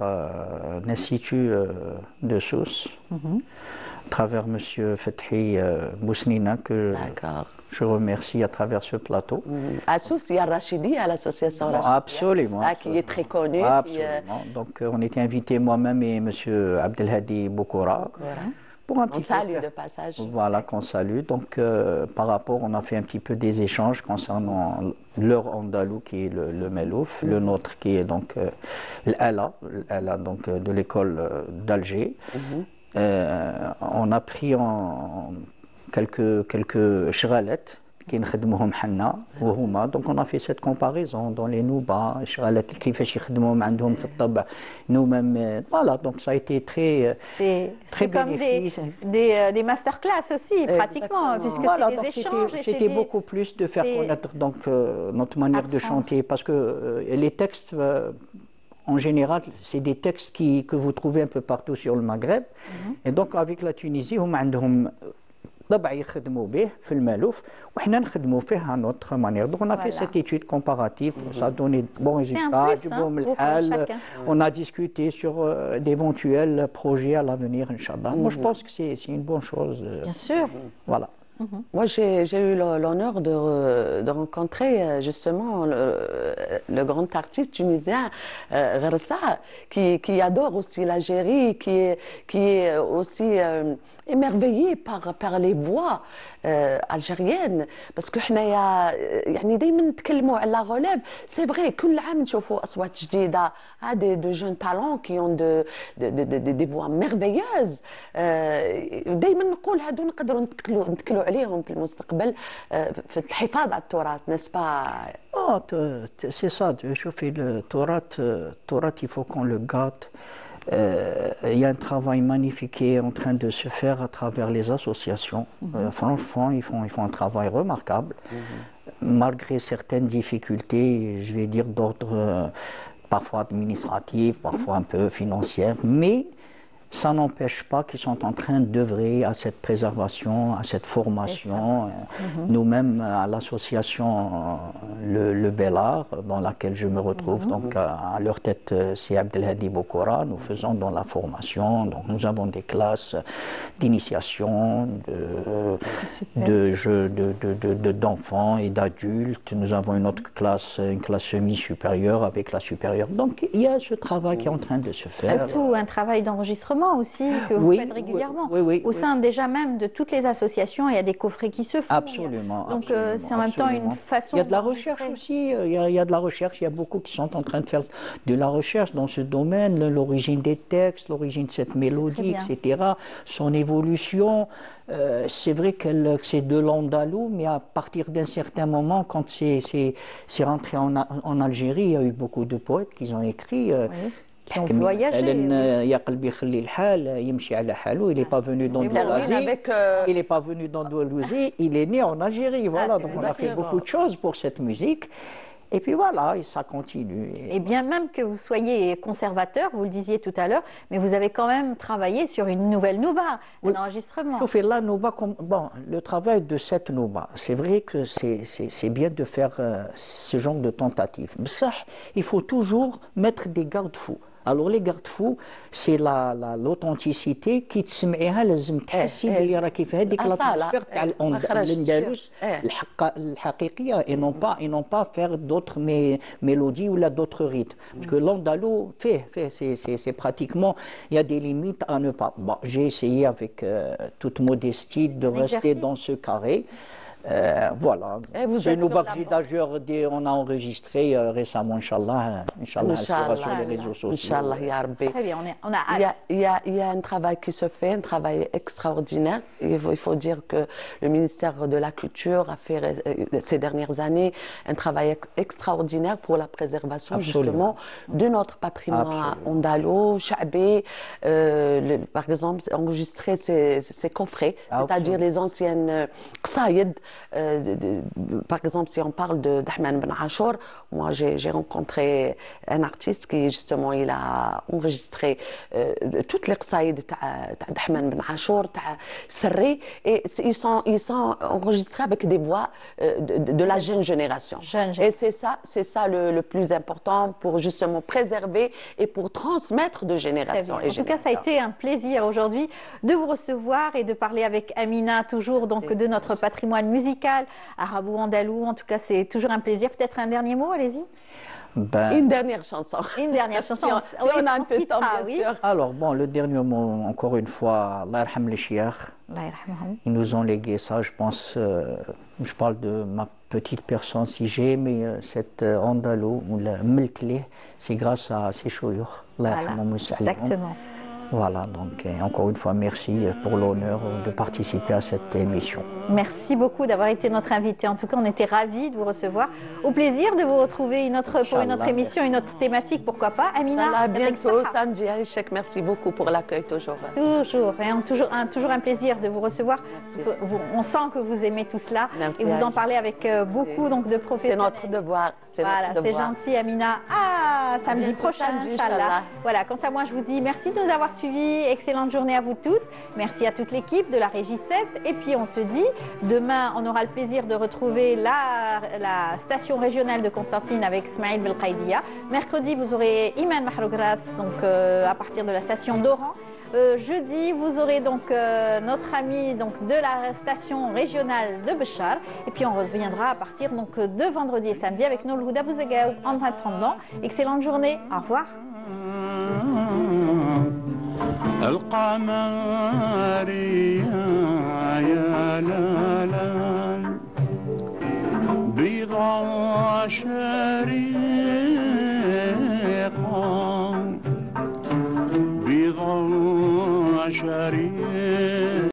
l'Institut de Sousse, à travers M. Fethi Bousnina, que je remercie à travers ce plateau. À Sousse, il y a Rachidi, à l'association Rachidi. Absolument. Qui est très connu. Absolument. Donc on était invité moi-même et M. Abdelhadi Boukoura. Pour un petit salue de passage. Voilà, qu'on salue. Donc, par rapport, on a fait un petit peu des échanges concernant leur andalou qui est le Melouf, le nôtre qui est donc l'Ala donc de l'école d'Alger. On a pris en quelques chiralettes qui نخدموهم حنا وهما. Donc on a fait cette comparaison dans les nouba, الشغالات كيفاش يخدموهم عندهم في الطبع nous-mêmes. Voilà, donc ça a été très bénéfique. Comme des masterclass aussi, pratiquement, puisque voilà, c'est des échanges. C'était beaucoup plus de faire connaître donc, notre manière de chanter, parce que les textes, en général, c'est des textes que vous trouvez un peu partout sur le Maghreb. Et donc avec la Tunisie, هم عندهم طبع يخدموا به في المالوف وحنا نخدموا فيه à notre manière. Donc on a fait cette étude comparative, ça a donné de bons résultats, du bon الحال. On a discuté sur d'éventuels projets à l'avenir, Inch'Allah. Moi je pense que c'est une bonne chose. Bien sûr. Voilà. Moi, j'ai eu l'honneur de rencontrer justement le grand artiste tunisien Ghersa, qui adore aussi l'Algérie, qui est aussi émerveillé par les voix algériennes. Parce que يعني دايما نتكلموا على la relève. C'est vrai, كل عام نشوفوا أصوات جديدة, de jeunes talents qui ont des voix merveilleuses. دايما نقول هادو نقدروا نتكلوا عليهم في المستقبل في الحفاظ على التراث, n'est-ce pas? C'est ça, شوفي التراث il faut qu'on le garde. Il y a un travail magnifique qui est en train de se faire à travers les associations. Franchement, ils font un travail remarquable, malgré certaines difficultés, je vais dire d'ordre parfois administratif, parfois un peu financier, mais ça n'empêche pas qu'ils sont en train d'œuvrer à cette préservation, à cette formation. Nous-mêmes, à l'association Le Bel Art, dans laquelle je me retrouve, donc à leur tête, c'est Abdelhadi Bokora. Nous faisons dans la formation, donc nous avons des classes d'initiation, d'enfants et d'adultes. Nous avons une autre classe, une classe semi-supérieure avec la supérieure. Donc il y a ce travail qui est en train de se faire. Surtout un travail d'enregistrement aussi que vous faites régulièrement. Au sein déjà même de toutes les associations, il y a des coffrets qui se font. Absolument. Donc c'est en même temps une façon. Il y a de la recherche aussi. Il y a de la recherche. Il y a beaucoup qui sont en train de faire de la recherche dans ce domaine, l'origine des textes, l'origine de cette mélodie, etc. Son évolution. C'est vrai que c'est de l'andalou, mais à partir d'un certain moment, quand c'est rentré en Algérie, il y a eu beaucoup de poètes qui ont écrit. Qui ont voyagé. Il n'est pas venu d'Andalousie, il n'est pas venu d'Andalousie, il est né en Algérie. Voilà, donc on a fait beaucoup de choses pour cette musique. Et puis voilà, et ça continue. Et bien même que vous soyez conservateur, vous le disiez tout à l'heure, mais vous avez quand même travaillé sur une nouvelle nouba, un enregistrement. Sauf la nouba, bon, le travail de cette nouba, c'est vrai que c'est bien de faire ce genre de tentative. Mais ça, il faut toujours mettre des garde-fous. Alors les garde-fous, c'est l'authenticité qui تسمعيها لازم تحسي بلي راكي في هذيك l'atmosphère تاع الأندلس الحقيقية et non pas faire d'autres mélodies ou d'autres rythmes. Parce que l'andalou c'est pratiquement, il y a des limites à ne pas. Bon, j'ai essayé avec toute modestie de rester dans ce carré. Voilà, c'est une nouba que on a enregistré récemment, Inch'Allah, elle sera sur les réseaux sociaux. Inch'Allah, ya Rabbi. Très bien, on a hâte. Il y a un travail qui se fait, un travail extraordinaire. Il faut dire que le ministère de la Culture a fait ces dernières années un travail extraordinaire pour la préservation justement de notre patrimoine andalou, chabé, par exemple enregistrer ces coffrets, c'est-à-dire les anciennes qsaïd. Par exemple, si on parle d'Ahmed Ben Achour, moi j'ai rencontré un artiste qui justement il a enregistré toutes les qsaïd d'Ahmed Ben Achour, Serré, et ils sont enregistrés avec des voix de la jeune génération. Et c'est ça le plus important pour justement préserver et pour transmettre de génération en génération. En tout cas, ça a été un plaisir aujourd'hui de vous recevoir et de parler avec Amina, toujours donc de notre patrimoine musical, arabo-andalou. En tout cas, c'est toujours un plaisir. Peut-être un dernier mot, allez-y. Une dernière chanson. Une dernière chanson. Si on a un peu de temps, bien sûr. Alors, bon, le dernier mot, encore une fois, Allah yarham les chiach. Ils nous ont légué ça, je pense. Je parle de ma petite personne, si j'ai aimé cette andalou, ou la meltlé, c'est grâce à ces chouyours. Exactement. Voilà, donc encore une fois, merci pour l'honneur de participer à cette émission. Merci beaucoup d'avoir été notre invité. En tout cas, on était ravis de vous recevoir. Au plaisir de vous retrouver pour une autre émission, une autre thématique, pourquoi pas. Amina, à bientôt. Sanji Aïchek, merci beaucoup pour l'accueil toujours. Toujours, et toujours un plaisir de vous recevoir. On sent que vous aimez tout cela et vous en parlez avec beaucoup donc, de professionnels. C'est notre devoir. Voilà, c'est gentil, Amina. Samedi prochain, Inch'Allah. Voilà, quant à moi, je vous dis merci de nous avoir suivis. suivi. Excellente journée à vous tous. Merci à toute l'équipe de la Régie 7. Et puis on se dit, demain, on aura le plaisir de retrouver la station régionale de Constantine avec Smaïl Belkaidia. Mercredi, vous aurez Iman Mahrougras, donc à partir de la station d'Oran. Jeudi, vous aurez donc notre ami donc, de la station régionale de Béchar. Et puis on reviendra à partir donc, de vendredi et samedi avec Noul Houda Bouzagaou en attendant. Excellente journée. Au revoir. شريق